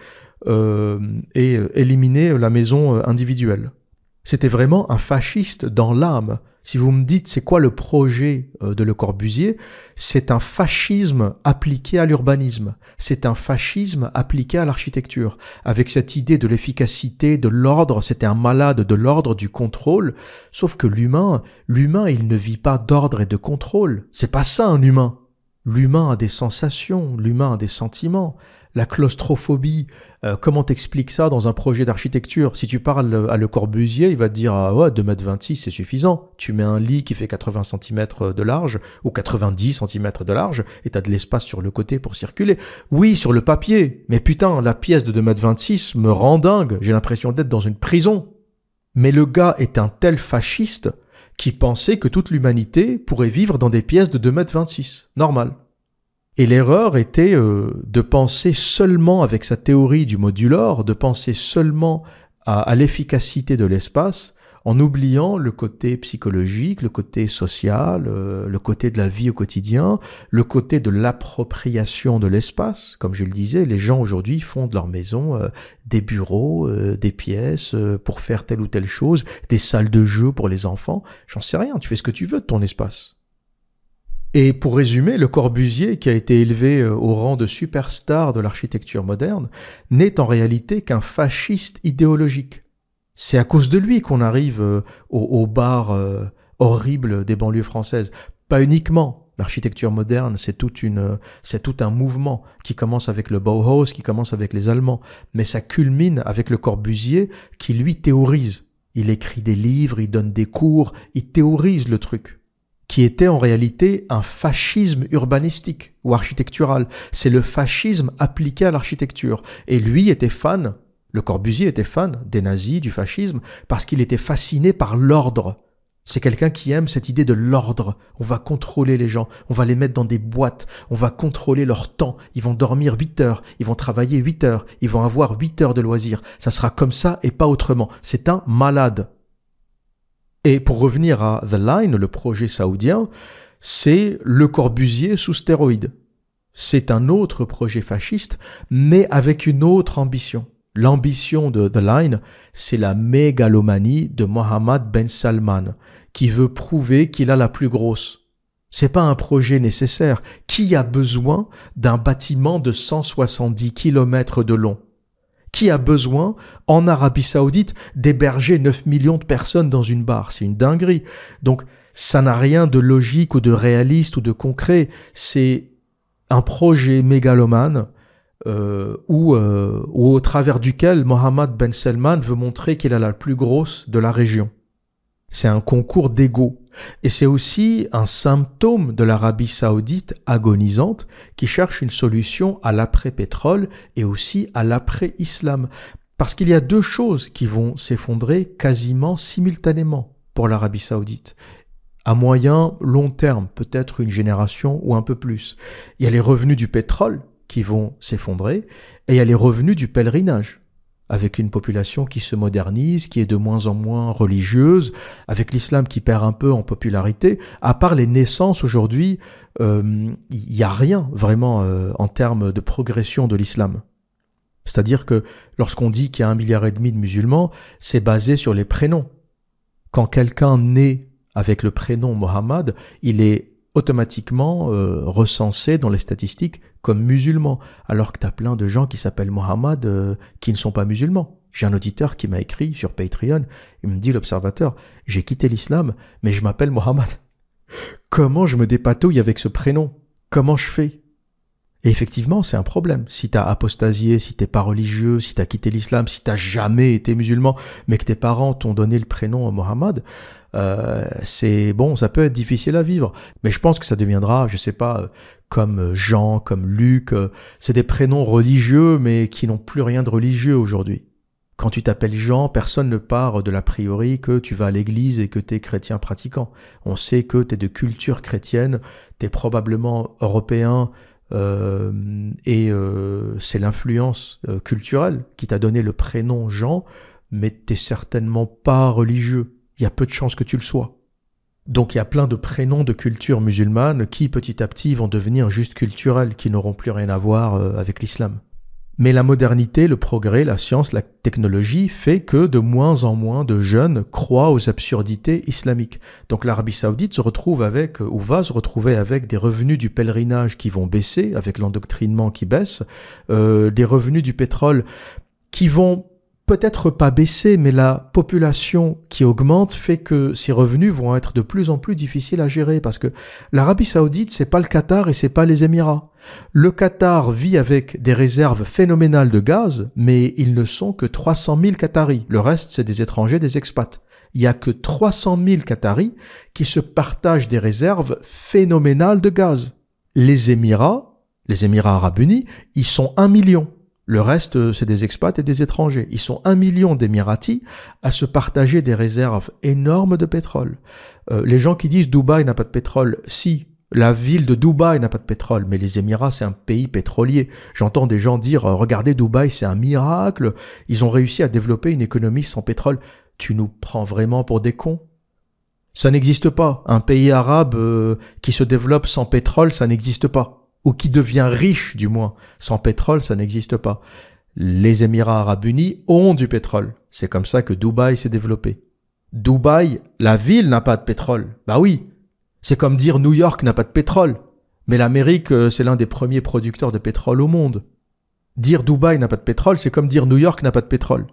et éliminer la maison individuelle. C'était vraiment un fasciste dans l'âme. Si vous me dites c'est quoi le projet de Le Corbusier, c'est un fascisme appliqué à l'urbanisme, c'est un fascisme appliqué à l'architecture, avec cette idée de l'efficacité, de l'ordre. C'était un malade de l'ordre, du contrôle, sauf que l'humain, il ne vit pas d'ordre et de contrôle. C'est pas ça un humain. L'humain a des sensations, l'humain a des sentiments. La claustrophobie, comment t'expliques ça dans un projet d'architecture? Si tu parles à Le Corbusier, il va te dire ah ouais, 2,26 m c'est suffisant. Tu mets un lit qui fait 80 cm de large ou 90 cm de large et t'as de l'espace sur le côté pour circuler. Oui, sur le papier, mais putain, la pièce de 2,26 m me rend dingue. J'ai l'impression d'être dans une prison. Mais le gars est un tel fasciste qui pensait que toute l'humanité pourrait vivre dans des pièces de 2,26 m. Normal. Et l'erreur était de penser seulement avec sa théorie du modulor, de penser seulement à l'efficacité de l'espace, en oubliant le côté psychologique, le côté social, le côté de la vie au quotidien, le côté de l'appropriation de l'espace. Comme je le disais, les gens aujourd'hui font de leur maison des bureaux, des pièces pour faire telle ou telle chose, des salles de jeu pour les enfants. J'en sais rien, tu fais ce que tu veux de ton espace. Et pour résumer, Le Corbusier, qui a été élevé au rang de superstar de l'architecture moderne, n'est en réalité qu'un fasciste idéologique. C'est à cause de lui qu'on arrive aux bars horribles des banlieues françaises. Pas uniquement. L'architecture moderne, c'est tout un mouvement qui commence avec le Bauhaus, qui commence avec les Allemands. Mais ça culmine avec Le Corbusier qui, lui, théorise. Il écrit des livres, il donne des cours, il théorise le truc. Qui était en réalité un fascisme urbanistique ou architectural. C'est le fascisme appliqué à l'architecture. Et lui était fan, Le Corbusier était fan des nazis, du fascisme, parce qu'il était fasciné par l'ordre. C'est quelqu'un qui aime cette idée de l'ordre. On va contrôler les gens, on va les mettre dans des boîtes, on va contrôler leur temps. Ils vont dormir 8 heures, ils vont travailler 8 heures, ils vont avoir 8 heures de loisirs. Ça sera comme ça et pas autrement. C'est un malade. Et pour revenir à The Line, le projet saoudien, c'est Le Corbusier sous stéroïdes. C'est un autre projet fasciste, mais avec une autre ambition. L'ambition de The Line, c'est la mégalomanie de Mohammed Ben Salman, qui veut prouver qu'il a la plus grosse. C'est pas un projet nécessaire. Qui a besoin d'un bâtiment de 170 km de long? Qui a besoin, en Arabie Saoudite, d'héberger 9 millions de personnes dans une bar? C'est une dinguerie. Donc, ça n'a rien de logique ou de réaliste ou de concret. C'est un projet mégalomane où au travers duquel Mohammed Ben Salman veut montrer qu'il a la plus grosse de la région. C'est un concours d'ego. Et c'est aussi un symptôme de l'Arabie Saoudite agonisante qui cherche une solution à l'après-pétrole et aussi à l'après-islam. Parce qu'il y a deux choses qui vont s'effondrer quasiment simultanément pour l'Arabie Saoudite. À moyen, long terme, peut-être une génération ou un peu plus. Il y a les revenus du pétrole qui vont s'effondrer et il y a les revenus du pèlerinage. Avec une population qui se modernise, qui est de moins en moins religieuse, avec l'islam qui perd un peu en popularité. À part les naissances aujourd'hui, il n'y a rien vraiment en termes de progression de l'islam. C'est-à-dire que lorsqu'on dit qu'il y a 1,5 milliard de musulmans, c'est basé sur les prénoms. Quand quelqu'un naît avec le prénom Mohammed, il est automatiquement recensé dans les statistiques comme musulman, alors que tu as plein de gens qui s'appellent Mohammed qui ne sont pas musulmans. J'ai un auditeur qui m'a écrit sur Patreon, il me dit l'observateur, j'ai quitté l'islam, mais je m'appelle Mohammed. Comment je me dépatouille avec ce prénom? Comment je fais? Et effectivement, c'est un problème. Si tu as apostasié, si t'es pas religieux, si tu as quitté l'islam, si tu n'as jamais été musulman, mais que tes parents t'ont donné le prénom Mohammed, c'est bon, ça peut être difficile à vivre. Mais je pense que ça deviendra, je sais pas, comme Jean, comme Luc. C'est des prénoms religieux, mais qui n'ont plus rien de religieux aujourd'hui. Quand tu t'appelles Jean, personne ne part de l'a priori que tu vas à l'église et que tu es chrétien pratiquant. On sait que tu es de culture chrétienne, tu es probablement européen, c'est l'influence culturelle qui t'a donné le prénom Jean, mais t'es certainement pas religieux. Il y a peu de chances que tu le sois. Donc il y a plein de prénoms de culture musulmane qui petit à petit vont devenir juste culturels, qui n'auront plus rien à voir avec l'islam. Mais la modernité, le progrès, la science, la technologie fait que de moins en moins de jeunes croient aux absurdités islamiques. Donc l'Arabie Saoudite se retrouve avec, ou va se retrouver avec des revenus du pèlerinage qui vont baisser, avec l'endoctrinement qui baisse, des revenus du pétrole qui vont peut-être pas baisser, mais la population qui augmente fait que ces revenus vont être de plus en plus difficiles à gérer parce que l'Arabie Saoudite, c'est pas le Qatar et c'est pas les Émirats. Le Qatar vit avec des réserves phénoménales de gaz, mais ils ne sont que 300 000 Qataris. Le reste, c'est des étrangers, des expats. Il y a que 300 000 Qataris qui se partagent des réserves phénoménales de gaz. Les Émirats Arabes Unis, ils sont 1 million. Le reste, c'est des expats et des étrangers. Ils sont 1 million d'Émiratis à se partager des réserves énormes de pétrole. Les gens qui disent Dubaï n'a pas de pétrole, si, la ville de Dubaï n'a pas de pétrole, mais les Émirats, c'est un pays pétrolier. J'entends des gens dire, regardez Dubaï, c'est un miracle, ils ont réussi à développer une économie sans pétrole. Tu nous prends vraiment pour des cons ? Ça n'existe pas. Un pays arabe qui se développe sans pétrole, ça n'existe pas. Ou qui devient riche, du moins. Sans pétrole, ça n'existe pas. Les Émirats Arabes Unis ont du pétrole. C'est comme ça que Dubaï s'est développé. Dubaï, la ville n'a pas de pétrole. Bah oui. C'est comme dire New York n'a pas de pétrole. Mais l'Amérique, c'est l'un des premiers producteurs de pétrole au monde. Dire Dubaï n'a pas de pétrole, c'est comme dire New York n'a pas de pétrole.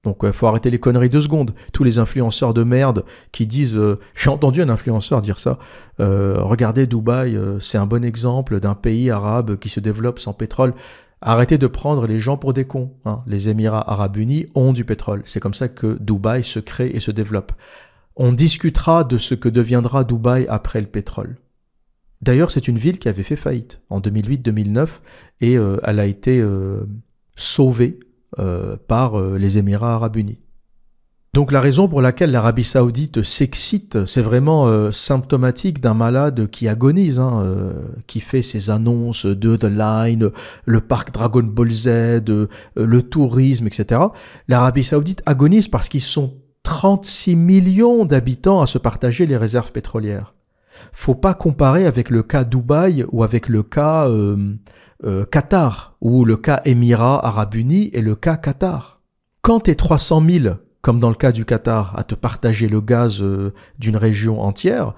Donc faut arrêter les conneries 2 secondes. Tous les influenceurs de merde qui disent j'ai entendu un influenceur dire ça, regardez Dubaï, c'est un bon exemple d'un pays arabe qui se développe sans pétrole. Arrêtez de prendre les gens pour des cons. Les Émirats Arabes Unis ont du pétrole. C'est comme ça que Dubaï se crée et se développe. On discutera de ce que deviendra Dubaï après le pétrole. D'ailleurs, c'est une ville qui avait fait faillite en 2008-2009 et elle a été sauvée par les Émirats Arabes Unis. Donc la raison pour laquelle l'Arabie Saoudite s'excite, c'est vraiment symptomatique d'un malade qui agonise, qui fait ses annonces de The Line, le parc Dragon Ball Z, le tourisme, etc. L'Arabie Saoudite agonise parce qu'ils sont 36 millions d'habitants à se partager les réserves pétrolières. Faut pas comparer avec le cas Dubaï ou avec le cas Qatar, ou le cas Émirats Arabes Unis et le cas Qatar. Quand t'es 300 000, comme dans le cas du Qatar, à te partager le gaz d'une région entière,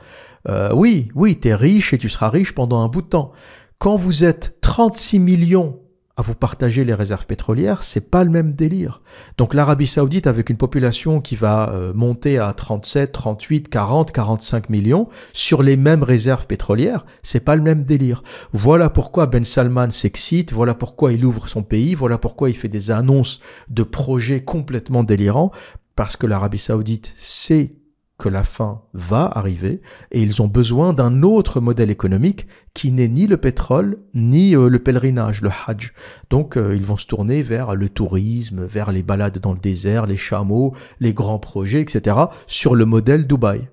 oui, t'es riche et tu seras riche pendant un bout de temps. Quand vous êtes 36 millions à vous partager les réserves pétrolières, c'est pas le même délire. Donc l'Arabie Saoudite, avec une population qui va monter à 37, 38, 40, 45 millions, sur les mêmes réserves pétrolières, c'est pas le même délire. Voilà pourquoi Ben Salman s'excite, voilà pourquoi il ouvre son pays, voilà pourquoi il fait des annonces de projets complètement délirants, parce que l'Arabie Saoudite sait que la fin va arriver et ils ont besoin d'un autre modèle économique qui n'est ni le pétrole ni le pèlerinage, le hajj. Donc ils vont se tourner vers le tourisme, vers les balades dans le désert, les chameaux, les grands projets, etc. sur le modèle Dubaï.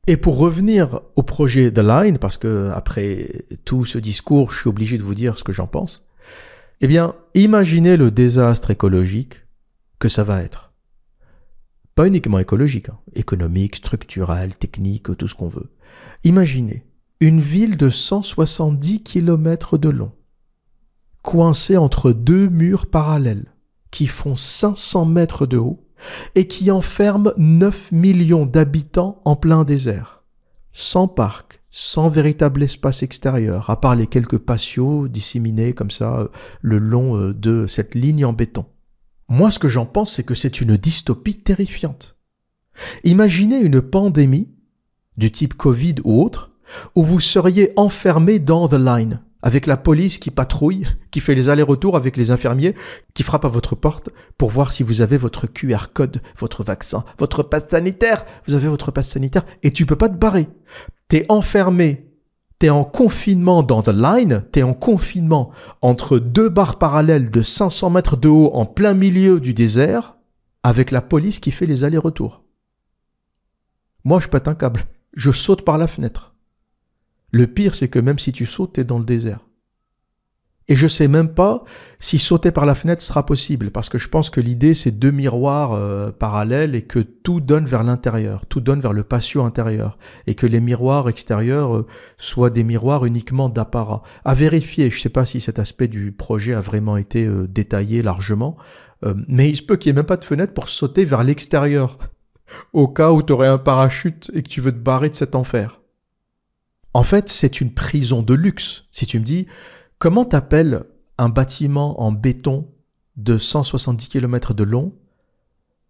Et pour revenir au projet The Line, parce que après tout ce discours, je suis obligé de vous dire ce que j'en pense, eh bien, imaginez le désastre écologique que ça va être. Pas uniquement écologique, économique, structurel, technique, tout ce qu'on veut. Imaginez une ville de 170 km de long, coincée entre 2 murs parallèles qui font 500 mètres de haut et qui enferme 9 millions d'habitants en plein désert, sans parc, sans véritable espace extérieur, à part les quelques patios disséminés comme ça le long de cette ligne en béton. Moi, ce que j'en pense, c'est que c'est une dystopie terrifiante. Imaginez une pandémie, du type Covid ou autre, où vous seriez enfermé dans The Line, avec la police qui patrouille, qui fait les allers-retours avec les infirmiers, qui frappe à votre porte pour voir si vous avez votre QR code, votre vaccin, votre passe sanitaire. Vous avez votre passe sanitaire et tu peux pas te barrer. T'es enfermé. T'es en confinement dans The Line, t'es en confinement entre 2 barres parallèles de 500 mètres de haut en plein milieu du désert, avec la police qui fait les allers-retours. Moi, je pète un câble. Je saute par la fenêtre. Le pire, c'est que même si tu sautes, t'es dans le désert. Et je sais même pas si sauter par la fenêtre sera possible, parce que je pense que l'idée, c'est 2 miroirs parallèles et que tout donne vers l'intérieur, tout donne vers le patio intérieur, et que les miroirs extérieurs soient des miroirs uniquement d'apparat. À vérifier, je sais pas si cet aspect du projet a vraiment été détaillé largement, mais il se peut qu'il n'y ait même pas de fenêtre pour sauter vers l'extérieur, au cas où tu aurais un parachute et que tu veux te barrer de cet enfer. En fait, c'est une prison de luxe. Si tu me dis... Comment t'appelles un bâtiment en béton de 170 km de long,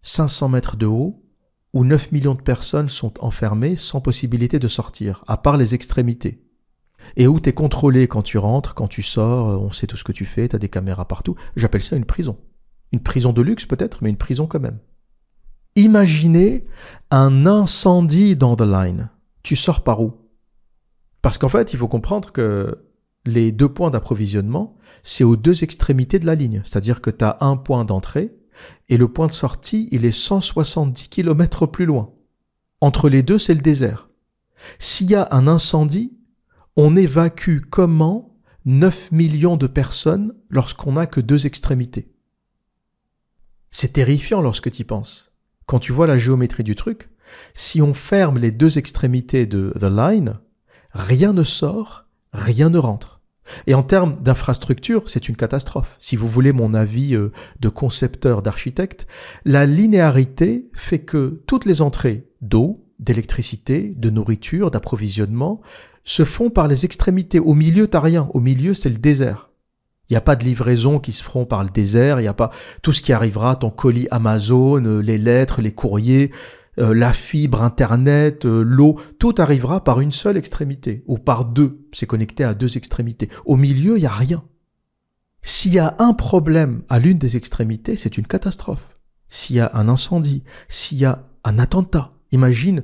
500 mètres de haut, où 9 millions de personnes sont enfermées sans possibilité de sortir, à part les extrémités. Et où tu es contrôlé quand tu rentres, quand tu sors, on sait tout ce que tu fais, tu as des caméras partout. J'appelle ça une prison. Une prison de luxe peut-être, mais une prison quand même. Imaginez un incendie dans The Line. Tu sors par où? Parce qu'en fait, il faut comprendre que les 2 points d'approvisionnement, c'est aux 2 extrémités de la ligne. C'est-à-dire que tu as un point d'entrée et le point de sortie, il est 170 km plus loin. Entre les deux, c'est le désert. S'il y a un incendie, on évacue comment 9 millions de personnes lorsqu'on n'a que 2 extrémités? C'est terrifiant lorsque tu y penses. Quand tu vois la géométrie du truc, si on ferme les 2 extrémités de The Line, rien ne sort, rien ne rentre. Et en termes d'infrastructure, c'est une catastrophe. Si vous voulez mon avis de concepteur, d'architecte, la linéarité fait que toutes les entrées d'eau, d'électricité, de nourriture, d'approvisionnement se font par les extrémités. Au milieu, t'as rien. Au milieu, c'est le désert. Il n'y a pas de livraison qui se feront par le désert. Il n'y a pas tout ce qui arrivera, ton colis Amazon, les lettres, les courriers, la fibre, Internet, l'eau. Tout arrivera par une seule extrémité ou par 2. C'est connecté à 2 extrémités. Au milieu, il n'y a rien. S'il y a un problème à l'une des extrémités, c'est une catastrophe. S'il y a un incendie, s'il y a un attentat, imagine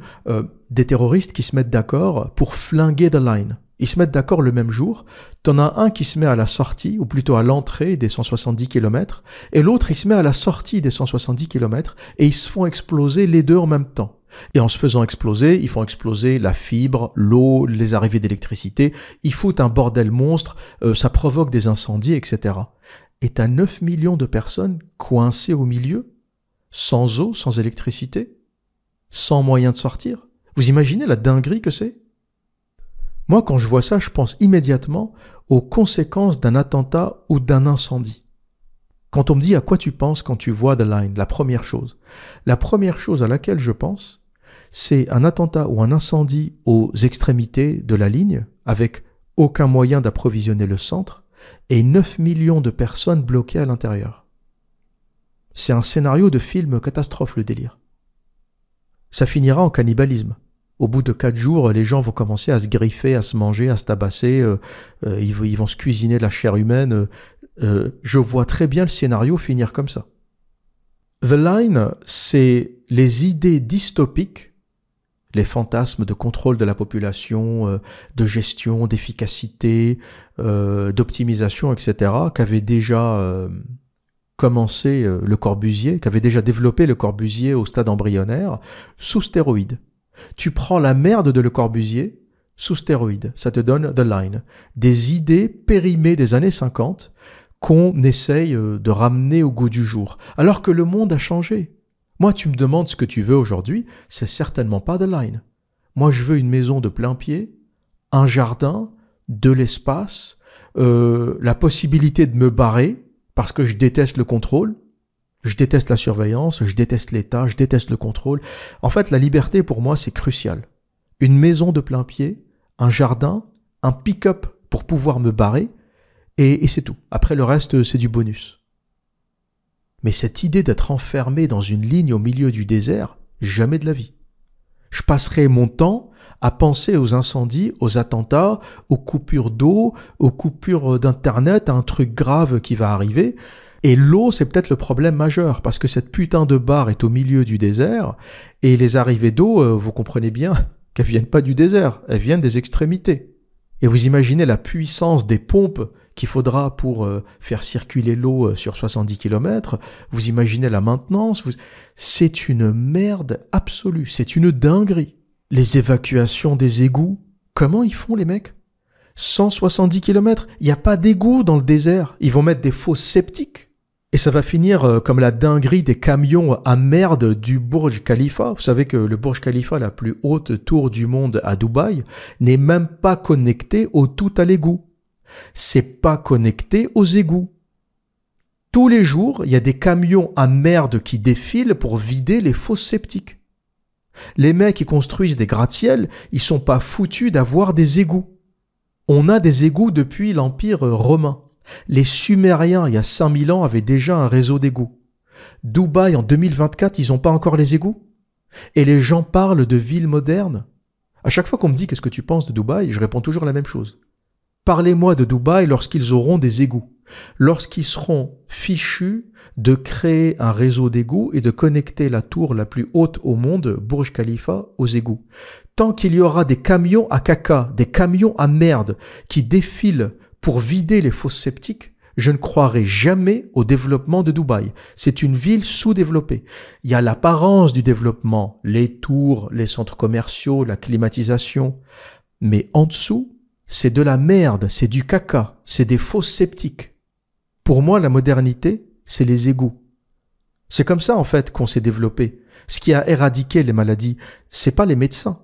des terroristes qui se mettent d'accord pour flinguer The Line. Ils se mettent d'accord le même jour. T'en as un qui se met à la sortie, ou plutôt à l'entrée des 170 km, et l'autre il se met à la sortie des 170 km, et ils se font exploser les 2 en même temps. Et en se faisant exploser, ils font exploser la fibre, l'eau, les arrivées d'électricité, ils foutent un bordel monstre, ça provoque des incendies, etc. Et t'as 9 millions de personnes coincées au milieu, sans eau, sans électricité, sans moyen de sortir. Vous imaginez la dinguerie que c'est? Moi, quand je vois ça, je pense immédiatement aux conséquences d'un attentat ou d'un incendie. Quand on me dit à quoi tu penses quand tu vois The Line, la première chose à laquelle je pense, c'est un attentat ou un incendie aux extrémités de la ligne, avec aucun moyen d'approvisionner le centre, et 9 millions de personnes bloquées à l'intérieur. C'est un scénario de film catastrophe, le délire. Ça finira en cannibalisme. Au bout de 4 jours, les gens vont commencer à se griffer, à se manger, à se tabasser, ils vont se cuisiner de la chair humaine. Je vois très bien le scénario finir comme ça. The Line, c'est les idées dystopiques, les fantasmes de contrôle de la population, de gestion, d'efficacité, d'optimisation, etc., qu'avait déjà commencé Le Corbusier, qu'avait déjà développé Le Corbusier au stade embryonnaire, sous stéroïdes. Tu prends la merde de Le Corbusier sous stéroïdes, ça te donne The Line. Des idées périmées des années 50 qu'on essaye de ramener au goût du jour, alors que le monde a changé. Moi, tu me demandes ce que tu veux aujourd'hui, c'est certainement pas The Line. Moi, je veux une maison de plein pied, un jardin, de l'espace, la possibilité de me barrer, parce que je déteste le contrôle. Je déteste la surveillance, je déteste l'État, je déteste le contrôle. En fait, la liberté, pour moi, c'est crucial. Une maison de plein pied, un jardin, un pick-up pour pouvoir me barrer, et c'est tout. Après, le reste, c'est du bonus. Mais cette idée d'être enfermé dans une ligne au milieu du désert, jamais de la vie. Je passerai mon temps à penser aux incendies, aux attentats, aux coupures d'eau, aux coupures d'Internet, à un truc grave qui va arriver. Et l'eau, c'est peut-être le problème majeur, parce que cette putain de barre est au milieu du désert, et les arrivées d'eau, vous comprenez bien qu'elles viennent pas du désert, elles viennent des extrémités. Et vous imaginez la puissance des pompes qu'il faudra pour faire circuler l'eau sur 70 km, vous imaginez la maintenance, c'est une merde absolue, c'est une dinguerie. Les évacuations des égouts, comment ils font les mecs ? 170 km, il n'y a pas d'égout dans le désert, ils vont mettre des fosses septiques. Et ça va finir comme la dinguerie des camions à merde du Burj Khalifa. Vous savez que le Burj Khalifa, la plus haute tour du monde à Dubaï, n'est même pas connecté au tout à l'égout. C'est pas connecté aux égouts. Tous les jours, il y a des camions à merde qui défilent pour vider les fosses septiques. Les mecs qui construisent des gratte-ciels, ils sont pas foutus d'avoir des égouts. On a des égouts depuis l'Empire romain. Les Sumériens, il y a 5000 ans, avaient déjà un réseau d'égouts. Dubaï, en 2024, ils n'ont pas encore les égouts? Et les gens parlent de villes modernes? À chaque fois qu'on me dit qu'est-ce que tu penses de Dubaï, je réponds toujours la même chose. Parlez-moi de Dubaï lorsqu'ils auront des égouts, lorsqu'ils seront fichus de créer un réseau d'égouts et de connecter la tour la plus haute au monde, Burj Khalifa, aux égouts. Tant qu'il y aura des camions à caca, des camions à merde qui défilent pour vider les fosses septiques, je ne croirai jamais au développement de Dubaï. C'est une ville sous-développée. Il y a l'apparence du développement, les tours, les centres commerciaux, la climatisation. Mais en dessous, c'est de la merde, c'est du caca, c'est des fosses septiques. Pour moi, la modernité, c'est les égouts. C'est comme ça, en fait, qu'on s'est développé. Ce qui a éradiqué les maladies, c'est pas les médecins,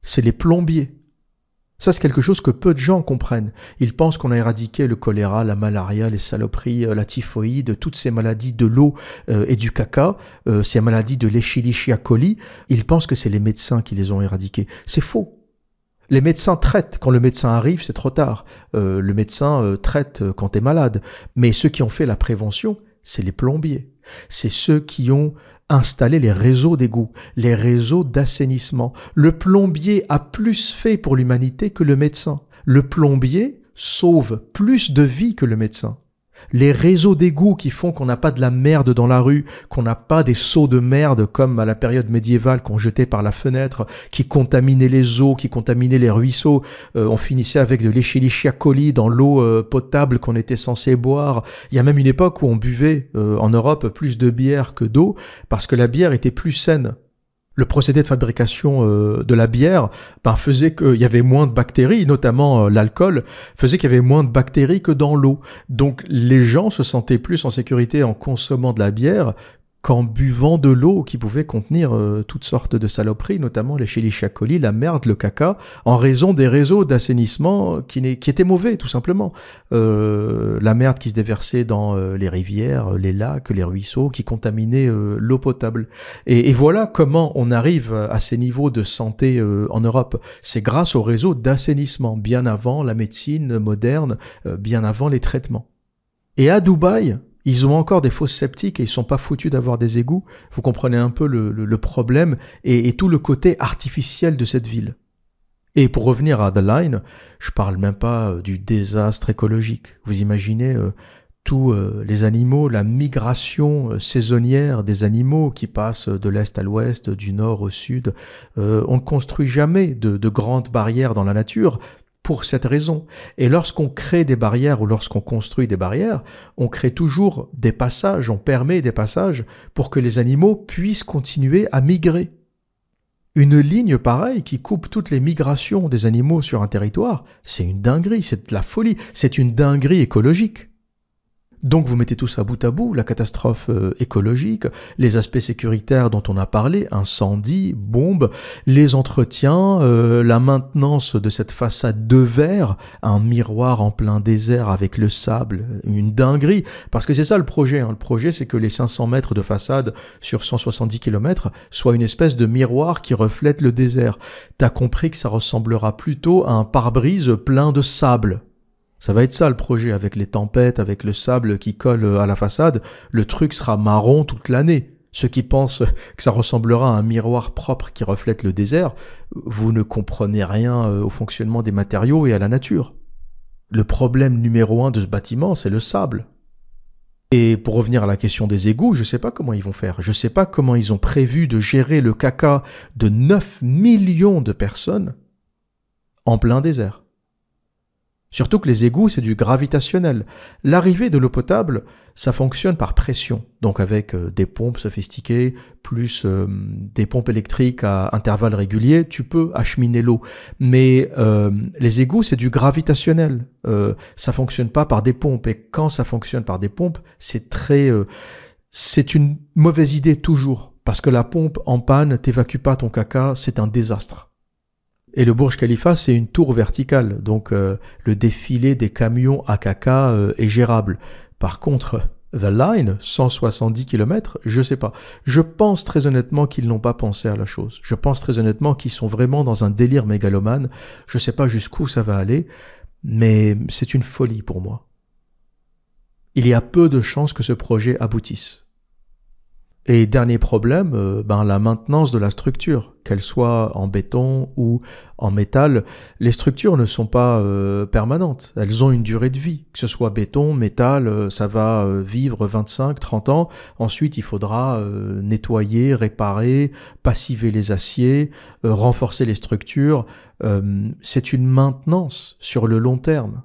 c'est les plombiers. Ça, c'est quelque chose que peu de gens comprennent. Ils pensent qu'on a éradiqué le choléra, la malaria, les saloperies, la typhoïde, toutes ces maladies de l'eau et du caca, ces maladies de l'Escherichia coli. Ils pensent que c'est les médecins qui les ont éradiquées. C'est faux. Les médecins traitent. Quand le médecin arrive, c'est trop tard. Le médecin traite quand tu es malade. Mais ceux qui ont fait la prévention, c'est les plombiers. C'est ceux qui ont installé les réseaux d'égouts, les réseaux d'assainissement. Le plombier a plus fait pour l'humanité que le médecin. Le plombier sauve plus de vies que le médecin. Les réseaux d'égouts qui font qu'on n'a pas de la merde dans la rue, qu'on n'a pas des seaux de merde comme à la période médiévale qu'on jetait par la fenêtre, qui contaminaient les eaux, qui contaminaient les ruisseaux. On finissait avec de l'Escherichia coli dans l'eau potable qu'on était censé boire. Il y a même une époque où on buvait en Europe plus de bière que d'eau parce que la bière était plus saine. Le procédé de fabrication de la bière faisait qu'il y avait moins de bactéries, notamment l'alcool, faisait qu'il y avait moins de bactéries que dans l'eau. Donc les gens se sentaient plus en sécurité en consommant de la bière qu'en buvant de l'eau qui pouvait contenir toutes sortes de saloperies, notamment l'Escherichia coli, la merde, le caca, en raison des réseaux d'assainissement qui étaient mauvais, tout simplement. La merde qui se déversait dans les rivières, les lacs, les ruisseaux, qui contaminaient l'eau potable. Et voilà comment on arrive à ces niveaux de santé en Europe. C'est grâce au réseau d'assainissement, bien avant la médecine moderne, bien avant les traitements. Et à Dubaï, ils ont encore des fosses septiques et ils sont pas foutus d'avoir des égouts. Vous comprenez un peu le problème et tout le côté artificiel de cette ville. Et pour revenir à The Line, je parle même pas du désastre écologique. Vous imaginez tous les animaux, la migration saisonnière des animaux qui passent de l'est à l'ouest, du nord au sud. On ne construit jamais de grandes barrières dans la nature pour cette raison. Et lorsqu'on crée des barrières ou lorsqu'on construit des barrières, on crée toujours des passages, on permet des passages pour que les animaux puissent continuer à migrer. Une ligne pareille qui coupe toutes les migrations des animaux sur un territoire, c'est une dinguerie, c'est de la folie, c'est une dinguerie écologique. Donc vous mettez tout ça bout à bout, la catastrophe écologique, les aspects sécuritaires dont on a parlé, incendie, bombes, les entretiens, la maintenance de cette façade de verre, un miroir en plein désert avec le sable, une dinguerie, parce que c'est ça le projet. Le projet, c'est que les 500 mètres de façade sur 170 km soient une espèce de miroir qui reflète le désert. T'as compris que ça ressemblera plutôt à un pare-brise plein de sable. Ça va être ça le projet, avec les tempêtes, avec le sable qui colle à la façade. Le truc sera marron toute l'année. Ceux qui pensent que ça ressemblera à un miroir propre qui reflète le désert, vous ne comprenez rien au fonctionnement des matériaux et à la nature. Le problème numéro 1 de ce bâtiment, c'est le sable. Et pour revenir à la question des égouts, je ne sais pas comment ils vont faire. Je ne sais pas comment ils ont prévu de gérer le caca de 9 millions de personnes en plein désert. Surtout que les égouts, c'est du gravitationnel. L'arrivée de l'eau potable, ça fonctionne par pression. Donc avec des pompes sophistiquées, plus des pompes électriques à intervalles réguliers, tu peux acheminer l'eau. Mais les égouts, c'est du gravitationnel. Ça fonctionne pas par des pompes. Et quand ça fonctionne par des pompes, c'est une mauvaise idée toujours. Parce que la pompe en panne, t'évacue pas ton caca, c'est un désastre. Et le Burj Khalifa, c'est une tour verticale, donc le défilé des camions à caca est gérable. Par contre, The Line, 170 km, je sais pas. Je pense très honnêtement qu'ils n'ont pas pensé à la chose. Je pense très honnêtement qu'ils sont vraiment dans un délire mégalomane. Je sais pas jusqu'où ça va aller, mais c'est une folie pour moi. il y a peu de chances que ce projet aboutisse. Et dernier problème, la maintenance de la structure, qu'elle soit en béton ou en métal, les structures ne sont pas permanentes, elles ont une durée de vie, que ce soit béton, métal, ça va vivre 25, 30 ans, ensuite il faudra nettoyer, réparer, passiver les aciers, renforcer les structures, c'est une maintenance sur le long terme.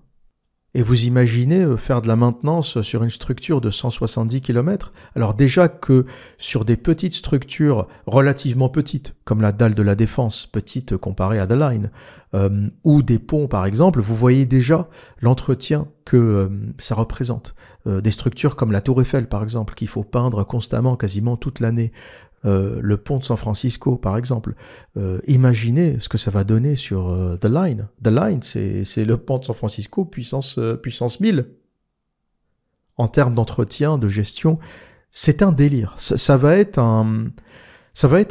Et vous imaginez faire de la maintenance sur une structure de 170 km? Alors déjà que sur des petites structures relativement petites, comme la dalle de la Défense, petite comparée à The Line, ou des ponts par exemple, vous voyez déjà l'entretien que ça représente. Des structures comme la Tour Eiffel par exemple, qu'il faut peindre constamment, quasiment toute l'année. Le pont de San Francisco, par exemple. Imaginez ce que ça va donner sur The Line. The Line, c'est le pont de San Francisco puissance 1000. En termes d'entretien, de gestion, c'est un délire. Ça va être un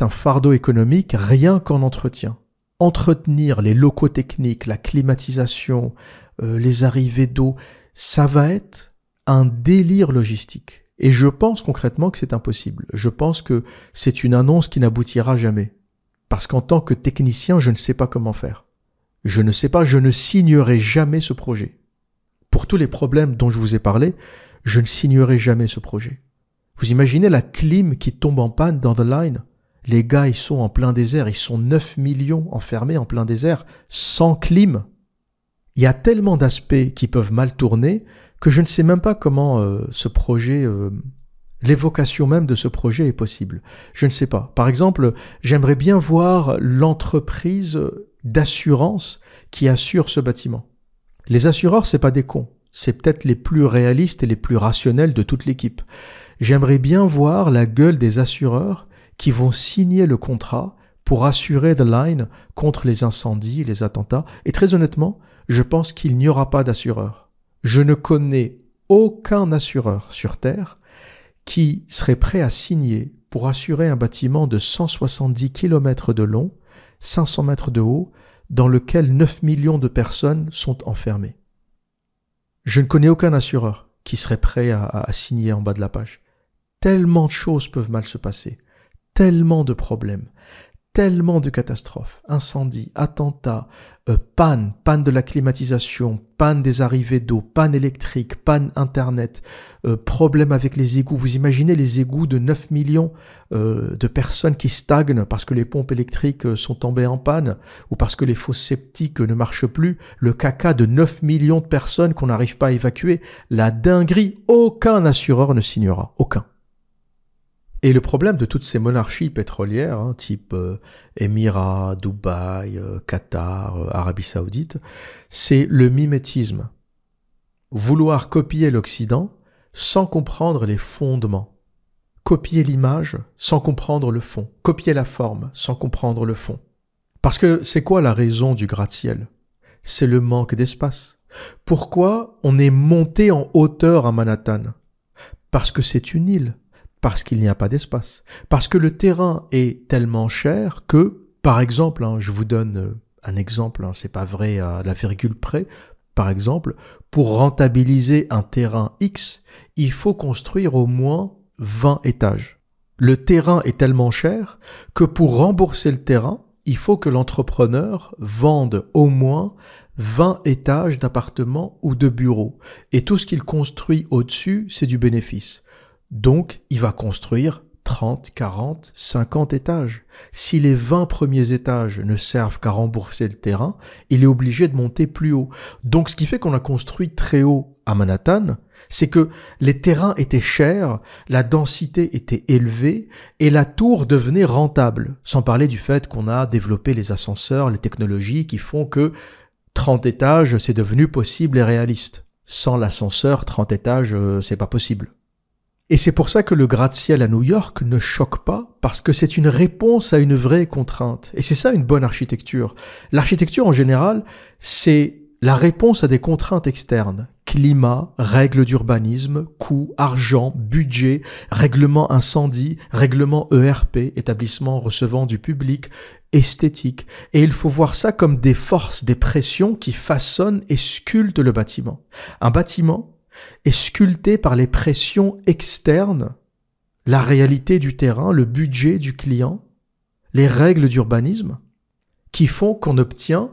fardeau économique rien qu'en entretien. Entretenir les locaux techniques, la climatisation, les arrivées d'eau, ça va être un délire logistique. Et je pense concrètement que c'est impossible. Je pense que c'est une annonce qui n'aboutira jamais. Parce qu'en tant que technicien, je ne sais pas comment faire. Je ne sais pas, je ne signerai jamais ce projet. Pour tous les problèmes dont je vous ai parlé, je ne signerai jamais ce projet. Vous imaginez la clim qui tombe en panne dans The Line? Les gars, ils sont en plein désert, ils sont 9 millions enfermés en plein désert, sans clim. Il y a tellement d'aspects qui peuvent mal tourner que je ne sais même pas comment ce projet, l'évocation même de ce projet est possible. Je ne sais pas. Par exemple, j'aimerais bien voir l'entreprise d'assurance qui assure ce bâtiment. Les assureurs, c'est pas des cons. C'est peut-être les plus réalistes et les plus rationnels de toute l'équipe. J'aimerais bien voir la gueule des assureurs qui vont signer le contrat pour assurer The Line contre les incendies, les attentats. Et très honnêtement, je pense qu'il n'y aura pas d'assureur. Je ne connais aucun assureur sur Terre qui serait prêt à signer pour assurer un bâtiment de 170 km de long, 500 mètres de haut, dans lequel 9 millions de personnes sont enfermées. Je ne connais aucun assureur qui serait prêt à signer en bas de la page. Tellement de choses peuvent mal se passer, tellement de problèmes, tellement de catastrophes, incendies, attentats, panne de la climatisation, panne des arrivées d'eau, panne électrique, panne internet, problème avec les égouts. Vous imaginez les égouts de 9 millions de personnes qui stagnent parce que les pompes électriques sont tombées en panne ou parce que les fosses septiques ne marchent plus, le caca de 9 millions de personnes qu'on n'arrive pas à évacuer, la dinguerie, aucun assureur ne signera, aucun. Et le problème de toutes ces monarchies pétrolières, type Émirats, Dubaï, Qatar, Arabie Saoudite, c'est le mimétisme. Vouloir copier l'Occident sans comprendre les fondements. Copier l'image sans comprendre le fond. Copier la forme sans comprendre le fond. Parce que c'est quoi la raison du gratte-ciel? C'est le manque d'espace. Pourquoi on est monté en hauteur à Manhattan? Parce que c'est une île. Parce qu'il n'y a pas d'espace. Parce que le terrain est tellement cher que, par exemple, je vous donne un exemple, c'est pas vrai à la virgule près, par exemple, pour rentabiliser un terrain X, il faut construire au moins 20 étages. Le terrain est tellement cher que pour rembourser le terrain, il faut que l'entrepreneur vende au moins 20 étages d'appartements ou de bureaux. Et tout ce qu'il construit au-dessus, c'est du bénéfice. Donc, il va construire 30, 40, 50 étages. Si les 20 premiers étages ne servent qu'à rembourser le terrain, il est obligé de monter plus haut. Donc, ce qui fait qu'on a construit très haut à Manhattan, c'est que les terrains étaient chers, la densité était élevée et la tour devenait rentable. Sans parler du fait qu'on a développé les ascenseurs, les technologies qui font que 30 étages, c'est devenu possible et réaliste. Sans l'ascenseur, 30 étages, c'est pas possible. Et c'est pour ça que le gratte-ciel à New York ne choque pas, parce que c'est une réponse à une vraie contrainte. Et c'est ça une bonne architecture. L'architecture en général, c'est la réponse à des contraintes externes. Climat, règles d'urbanisme, coûts, argent, budget, règlement incendie, règlement ERP, établissement recevant du public, esthétique. Et il faut voir ça comme des forces, des pressions qui façonnent et sculptent le bâtiment. Un bâtiment, est sculptée par les pressions externes, la réalité du terrain, le budget du client, les règles d'urbanisme, qui font qu'on obtient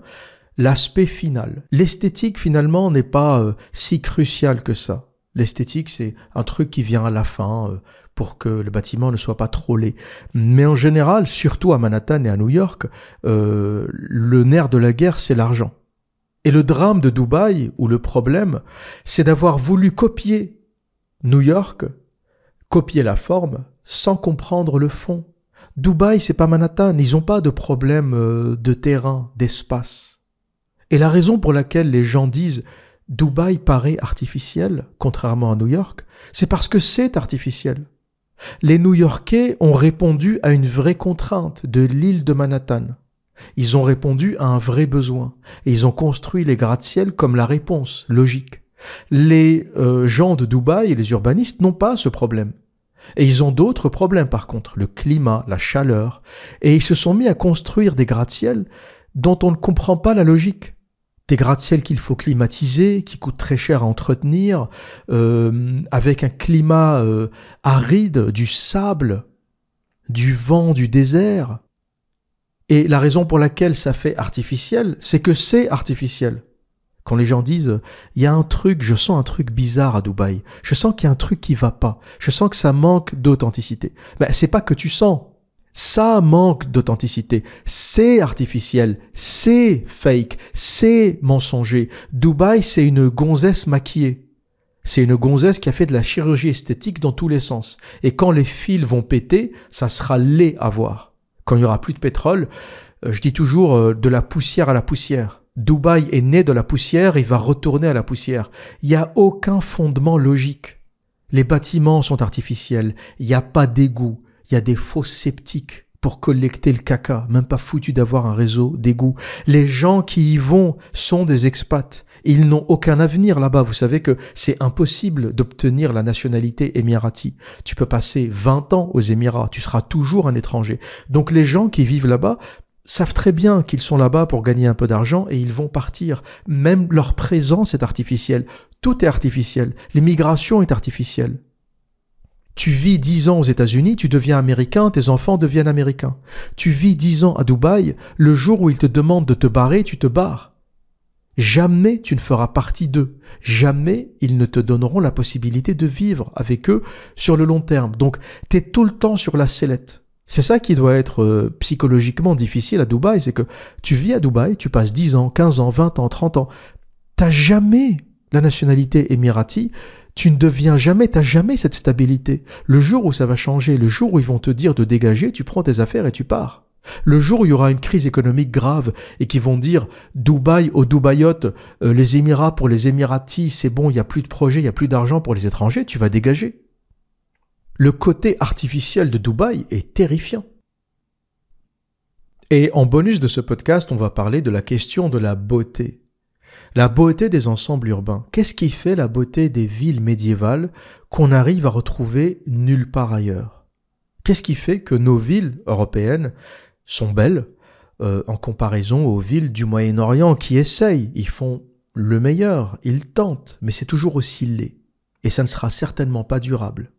l'aspect final. L'esthétique, finalement, n'est pas si cruciale que ça. L'esthétique, c'est un truc qui vient à la fin pour que le bâtiment ne soit pas trop laid. Mais en général, surtout à Manhattan et à New York, le nerf de la guerre, c'est l'argent. Et le drame de Dubaï, ou le problème, c'est d'avoir voulu copier New York, copier la forme, sans comprendre le fond. Dubaï, c'est pas Manhattan, ils n'ont pas de problème de terrain, d'espace. Et la raison pour laquelle les gens disent Dubaï paraît artificiel, contrairement à New York, c'est parce que c'est artificiel. Les New-Yorkais ont répondu à une vraie contrainte de l'île de Manhattan. Ils ont répondu à un vrai besoin. Et ils ont construit les gratte-ciel comme la réponse logique. Les gens de Dubaï et les urbanistes n'ont pas ce problème. Et ils ont d'autres problèmes par contre, le climat, la chaleur. Et ils se sont mis à construire des gratte-ciel dont on ne comprend pas la logique. Des gratte-ciel qu'il faut climatiser, qui coûtent très cher à entretenir, avec un climat aride, du sable, du vent, du désert. Et la raison pour laquelle ça fait artificiel, c'est que c'est artificiel. Quand les gens disent « il y a un truc, je sens un truc bizarre à Dubaï, je sens qu'il y a un truc qui va pas, je sens que ça manque d'authenticité ». Ben, c'est pas que tu sens, ça manque d'authenticité, c'est artificiel, c'est fake, c'est mensonger. Dubaï, c'est une gonzesse maquillée. C'est une gonzesse qui a fait de la chirurgie esthétique dans tous les sens. Et quand les fils vont péter, ça sera laid à voir. Quand il n'y aura plus de pétrole, je dis toujours de la poussière à la poussière. Dubaï est né de la poussière, il va retourner à la poussière. Il n'y a aucun fondement logique. Les bâtiments sont artificiels, il n'y a pas d'égout, il y a des fosses septiques pour collecter le caca, même pas foutu d'avoir un réseau d'égouts. Les gens qui y vont sont des expats. Ils n'ont aucun avenir là-bas. Vous savez que c'est impossible d'obtenir la nationalité émirati. Tu peux passer 20 ans aux Émirats, tu seras toujours un étranger. Donc les gens qui vivent là-bas savent très bien qu'ils sont là-bas pour gagner un peu d'argent et ils vont partir. Même leur présence est artificielle. Tout est artificiel. L'immigration est artificielle. Tu vis 10 ans aux États-Unis, tu deviens américain, tes enfants deviennent américains. Tu vis 10 ans à Dubaï, le jour où ils te demandent de te barrer, tu te barres. Jamais tu ne feras partie d'eux. Jamais ils ne te donneront la possibilité de vivre avec eux sur le long terme. Donc, tu es tout le temps sur la sellette. C'est ça qui doit être psychologiquement difficile à Dubaï, c'est que tu vis à Dubaï, tu passes 10 ans, 15 ans, 20 ans, 30 ans. T'as jamais la nationalité émirati, tu ne deviens jamais, t'as jamais cette stabilité. Le jour où ça va changer, le jour où ils vont te dire de dégager, tu prends tes affaires et tu pars. Le jour où il y aura une crise économique grave et qu'ils vont dire Dubaï aux Dubaïotes, les Émirats pour les Émiratis, c'est bon, il n'y a plus de projet, il n'y a plus d'argent pour les étrangers, tu vas dégager. Le côté artificiel de Dubaï est terrifiant. Et en bonus de ce podcast, on va parler de la question de la beauté. La beauté des ensembles urbains. Qu'est-ce qui fait la beauté des villes médiévales qu'on arrive à retrouver nulle part ailleurs? Qu'est-ce qui fait que nos villes européennes sont belles en comparaison aux villes du Moyen-Orient qui essayent, ils font le meilleur, ils tentent, mais c'est toujours aussi laid. Et ça ne sera certainement pas durable.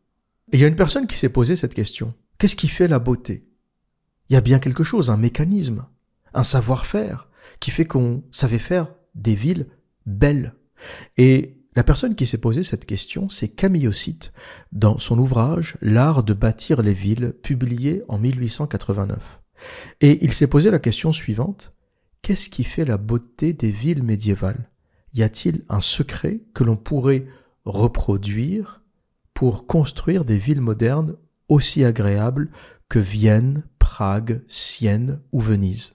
Et il y a une personne qui s'est posé cette question. Qu'est-ce qui fait la beauté? Il y a bien quelque chose, un mécanisme, un savoir-faire qui fait qu'on savait faire des villes belles. Et la personne qui s'est posé cette question, c'est Camille Ossite, dans son ouvrage « L'art de bâtir les villes », publié en 1889. Et il s'est posé la question suivante, qu'est-ce qui fait la beauté des villes médiévales? Y a-t-il un secret que l'on pourrait reproduire pour construire des villes modernes aussi agréables que Vienne, Prague, Sienne ou Venise?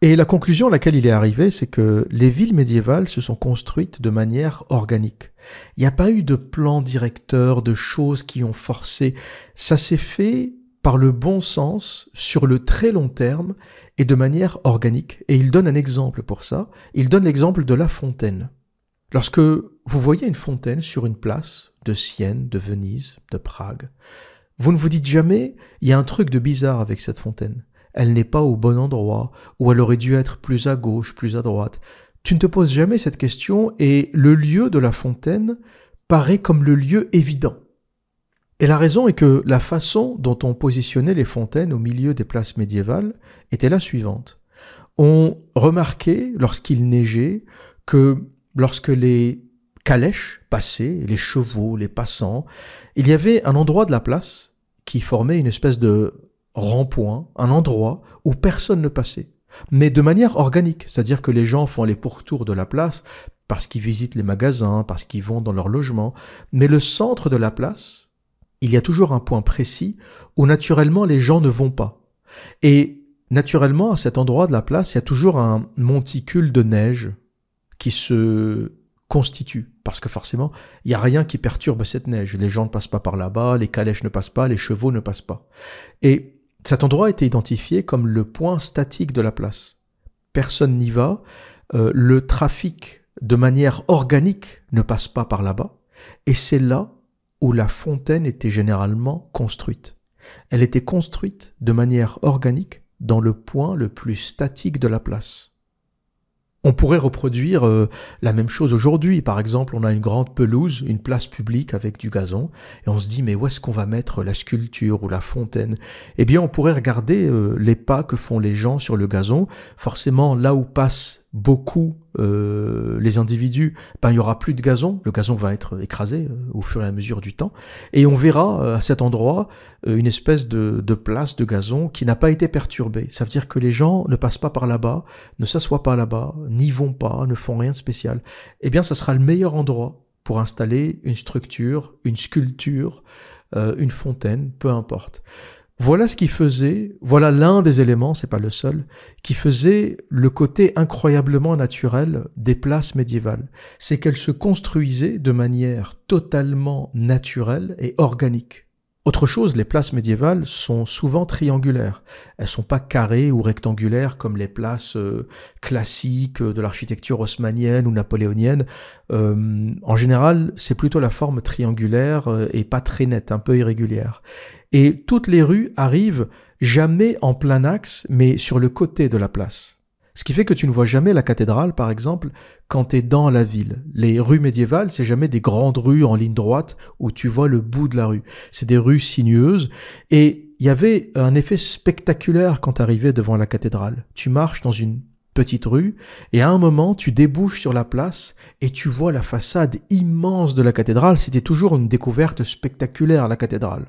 Et la conclusion à laquelle il est arrivé, c'est que les villes médiévales se sont construites de manière organique. Il n'y a pas eu de plan directeur, de choses qui ont forcé. Ça s'est fait par le bon sens, sur le très long terme et de manière organique. Et il donne un exemple pour ça. Il donne l'exemple de la fontaine. Lorsque vous voyez une fontaine sur une place de Sienne, de Venise, de Prague, vous ne vous dites jamais « il y a un truc de bizarre avec cette fontaine ». Elle n'est pas au bon endroit, ou elle aurait dû être plus à gauche, plus à droite. Tu ne te poses jamais cette question et le lieu de la fontaine paraît comme le lieu évident. Et la raison est que la façon dont on positionnait les fontaines au milieu des places médiévales était la suivante. On remarquait, lorsqu'il neigeait, que lorsque les calèches passaient, les chevaux, les passants, il y avait un endroit de la place qui formait une espèce de rond-point, un endroit où personne ne passait, mais de manière organique, c'est-à-dire que les gens font les pourtours de la place parce qu'ils visitent les magasins, parce qu'ils vont dans leur logement, mais le centre de la place, il y a toujours un point précis où naturellement les gens ne vont pas. Et naturellement, à cet endroit de la place, il y a toujours un monticule de neige qui se constitue, parce que forcément, il n'y a rien qui perturbe cette neige. Les gens ne passent pas par là-bas, les calèches ne passent pas, les chevaux ne passent pas. Et cet endroit a été identifié comme le point statique de la place. Personne n'y va, le trafic de manière organique ne passe pas par là-bas, et c'est là où la fontaine était généralement construite. Elle était construite de manière organique dans le point le plus statique de la place. On pourrait reproduire la même chose aujourd'hui. Par exemple, on a une grande pelouse, une place publique avec du gazon, et on se dit, mais où est-ce qu'on va mettre la sculpture ou la fontaine? Eh bien, on pourrait regarder les pas que font les gens sur le gazon. Forcément, là où passent beaucoup les individus, il n'y aura plus de gazon. Le gazon va être écrasé au fur et à mesure du temps. Et on verra à cet endroit une espèce de place de gazon qui n'a pas été perturbée. Ça veut dire que les gens ne passent pas par là-bas, ne s'assoient pas là-bas, n'y vont pas, ne font rien de spécial. Eh bien, ça sera le meilleur endroit pour installer une structure, une sculpture, une fontaine, peu importe. Voilà ce qui faisait, voilà l'un des éléments, c'est pas le seul, qui faisait le côté incroyablement naturel des places médiévales. C'est qu'elles se construisaient de manière totalement naturelle et organique. Autre chose, les places médiévales sont souvent triangulaires. Elles sont pas carrées ou rectangulaires comme les places classiques de l'architecture haussmannienne ou napoléonienne. En général, c'est plutôt la forme triangulaire et pas très nette, un peu irrégulière. Et toutes les rues arrivent jamais en plein axe, mais sur le côté de la place. Ce qui fait que tu ne vois jamais la cathédrale, par exemple, quand tu es dans la ville. Les rues médiévales, c'est jamais des grandes rues en ligne droite où tu vois le bout de la rue. C'est des rues sinueuses. Et il y avait un effet spectaculaire quand tu arrivais devant la cathédrale. Tu marches dans une petite rue, et à un moment, tu débouches sur la place et tu vois la façade immense de la cathédrale. C'était toujours une découverte spectaculaire, la cathédrale.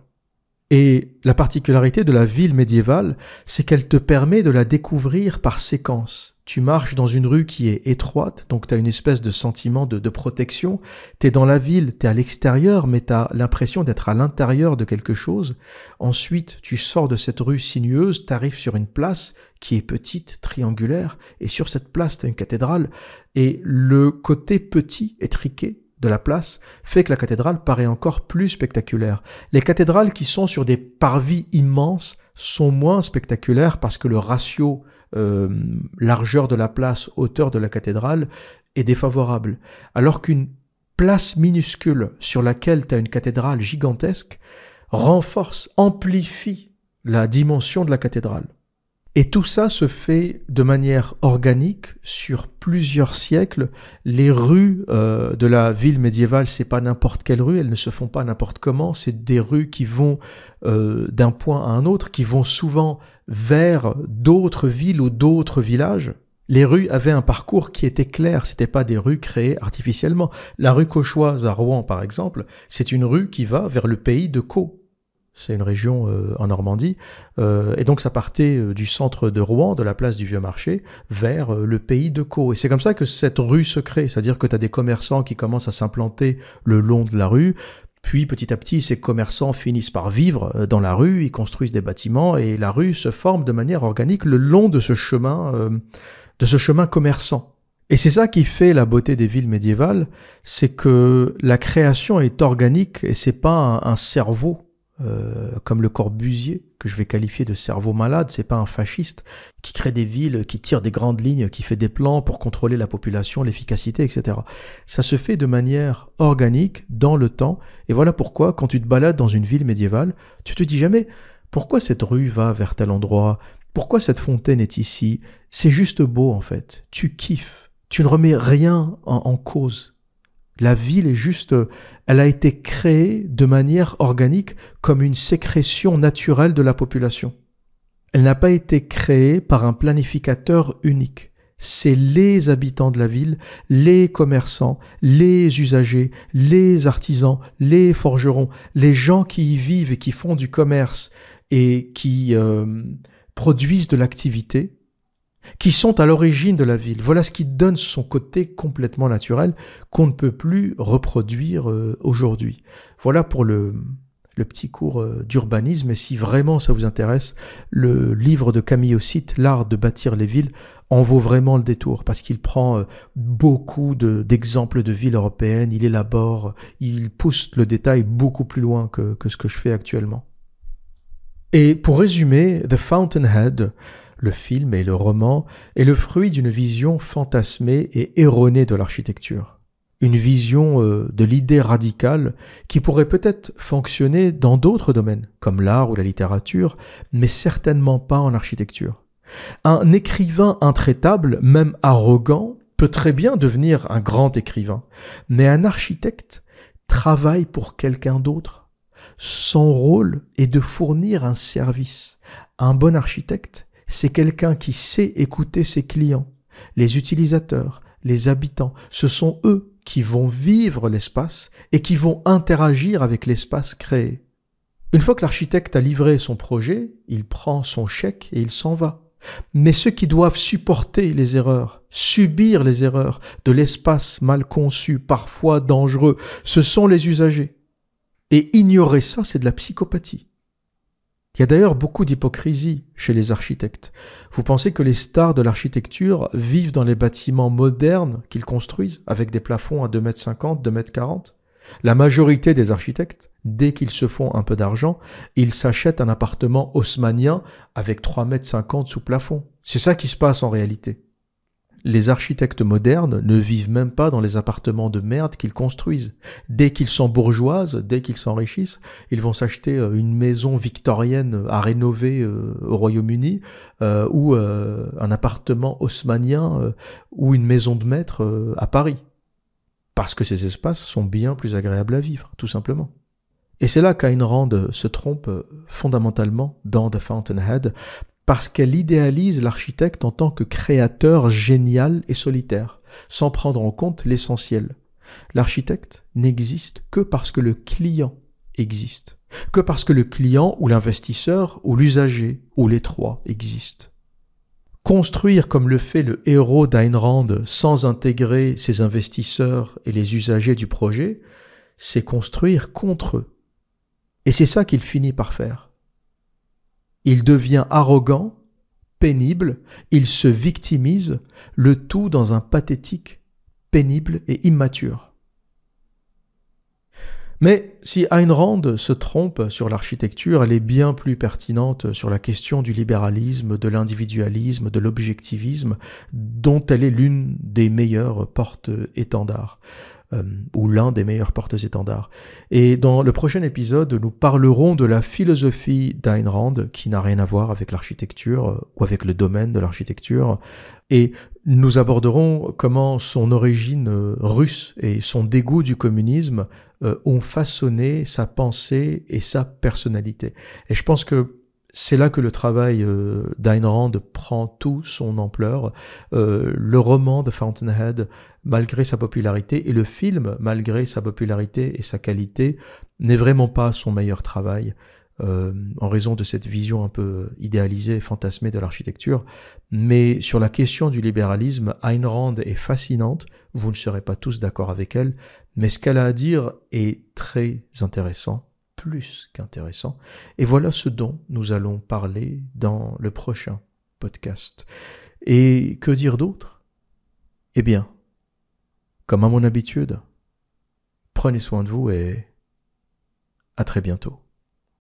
Et la particularité de la ville médiévale, c'est qu'elle te permet de la découvrir par séquence. Tu marches dans une rue qui est étroite, donc tu as une espèce de sentiment de protection. Tu es dans la ville, tu es à l'extérieur, mais tu as l'impression d'être à l'intérieur de quelque chose. Ensuite, tu sors de cette rue sinueuse, tu arrives sur une place qui est petite, triangulaire, et sur cette place, tu as une cathédrale. Et le côté petit, étriqué, de la place fait que la cathédrale paraît encore plus spectaculaire. Les cathédrales qui sont sur des parvis immenses sont moins spectaculaires parce que le ratio largeur de la place, hauteur de la cathédrale est défavorable. Alors qu'une place minuscule sur laquelle tu as une cathédrale gigantesque renforce, amplifie la dimension de la cathédrale. Et tout ça se fait de manière organique sur plusieurs siècles. Les rues de la ville médiévale, c'est pas n'importe quelle rue, elles ne se font pas n'importe comment. C'est des rues qui vont d'un point à un autre, qui vont souvent vers d'autres villes ou d'autres villages. Les rues avaient un parcours qui était clair, c'était pas des rues créées artificiellement. La rue Cauchoise à Rouen, par exemple, c'est une rue qui va vers le pays de Caux. C'est une région en Normandie, et donc ça partait du centre de Rouen, de la place du Vieux-Marché, vers le pays de Caux. Et c'est comme ça que cette rue se crée, c'est-à-dire que tu as des commerçants qui commencent à s'implanter le long de la rue, puis petit à petit ces commerçants finissent par vivre dans la rue, ils construisent des bâtiments, et la rue se forme de manière organique le long de ce chemin commerçant. Et c'est ça qui fait la beauté des villes médiévales, c'est que la création est organique, et c'est pas un cerveau, comme le Corbusier, que je vais qualifier de cerveau malade. C'est pas un fasciste qui crée des villes, qui tire des grandes lignes, qui fait des plans pour contrôler la population, l'efficacité, etc. Ça se fait de manière organique, dans le temps, et voilà pourquoi, quand tu te balades dans une ville médiévale, tu te dis jamais « Pourquoi cette rue va vers tel endroit ? Pourquoi cette fontaine est ici ?» C'est juste beau, en fait. Tu kiffes. Tu ne remets rien en cause. La ville est juste, elle a été créée de manière organique comme une sécrétion naturelle de la population. Elle n'a pas été créée par un planificateur unique. C'est les habitants de la ville, les commerçants, les usagers, les artisans, les forgerons, les gens qui y vivent et qui font du commerce et qui produisent de l'activité, qui sont à l'origine de la ville. Voilà ce qui donne son côté complètement naturel qu'on ne peut plus reproduire aujourd'hui. Voilà pour le petit cours d'urbanisme. Et si vraiment ça vous intéresse, le livre de Camille Ossite, L'art de bâtir les villes, en vaut vraiment le détour parce qu'il prend beaucoup d'exemples de villes européennes, il élabore, il pousse le détail beaucoup plus loin que ce que je fais actuellement. Et pour résumer, The Fountainhead, le film et le roman, est le fruit d'une vision fantasmée et erronée de l'architecture. Une vision de l'idée radicale qui pourrait peut-être fonctionner dans d'autres domaines, comme l'art ou la littérature, mais certainement pas en architecture. Un écrivain intraitable, même arrogant, peut très bien devenir un grand écrivain, mais un architecte travaille pour quelqu'un d'autre. Son rôle est de fournir un service. Un bon architecte, c'est quelqu'un qui sait écouter ses clients, les utilisateurs, les habitants. Ce sont eux qui vont vivre l'espace et qui vont interagir avec l'espace créé. Une fois que l'architecte a livré son projet, il prend son chèque et il s'en va. Mais ceux qui doivent supporter les erreurs, subir les erreurs de l'espace mal conçu, parfois dangereux, ce sont les usagers. Et ignorer ça, c'est de la psychopathie. Il y a d'ailleurs beaucoup d'hypocrisie chez les architectes. Vous pensez que les stars de l'architecture vivent dans les bâtiments modernes qu'ils construisent, avec des plafonds à 2,50 m, 2,40 m? La majorité des architectes, dès qu'ils se font un peu d'argent, ils s'achètent un appartement haussmannien avec 3,50 m sous plafond. C'est ça qui se passe en réalité. Les architectes modernes ne vivent même pas dans les appartements de merde qu'ils construisent. Dès qu'ils sont bourgeoises, dès qu'ils s'enrichissent, ils vont s'acheter une maison victorienne à rénover au Royaume-Uni ou un appartement haussmannien ou une maison de maître à Paris. Parce que ces espaces sont bien plus agréables à vivre, tout simplement. Et c'est là qu'Ayn Rand se trompe fondamentalement dans The Fountainhead, parce qu'elle idéalise l'architecte en tant que créateur génial et solitaire, sans prendre en compte l'essentiel. L'architecte n'existe que parce que le client existe, que parce que le client ou l'investisseur ou l'usager ou les trois existent. Construire comme le fait le héros d'Ayn Rand sans intégrer ses investisseurs et les usagers du projet, c'est construire contre eux. Et c'est ça qu'il finit par faire. Il devient arrogant, pénible, il se victimise, le tout dans un pathétique, pénible et immature. Mais si Ayn Rand se trompe sur l'architecture, elle est bien plus pertinente sur la question du libéralisme, de l'individualisme, de l'objectivisme, dont elle est l'une des meilleures porte-étendards, ou l'un des meilleurs porte-étendards. Et dans le prochain épisode, nous parlerons de la philosophie d'Ayn Rand, qui n'a rien à voir avec l'architecture, ou avec le domaine de l'architecture, et nous aborderons comment son origine russe et son dégoût du communisme ont façonné sa pensée et sa personnalité. Et je pense que c'est là que le travail d'Ayn Rand prend toute son ampleur. Le roman de Fountainhead, malgré sa popularité, et le film, malgré sa popularité et sa qualité, n'est vraiment pas son meilleur travail. En raison de cette vision un peu idéalisée et fantasmée de l'architecture. Mais sur la question du libéralisme, Ayn Rand est fascinante, vous ne serez pas tous d'accord avec elle, mais ce qu'elle a à dire est très intéressant, plus qu'intéressant, et voilà ce dont nous allons parler dans le prochain podcast. Et que dire d'autre? Eh bien, comme à mon habitude, prenez soin de vous et à très bientôt.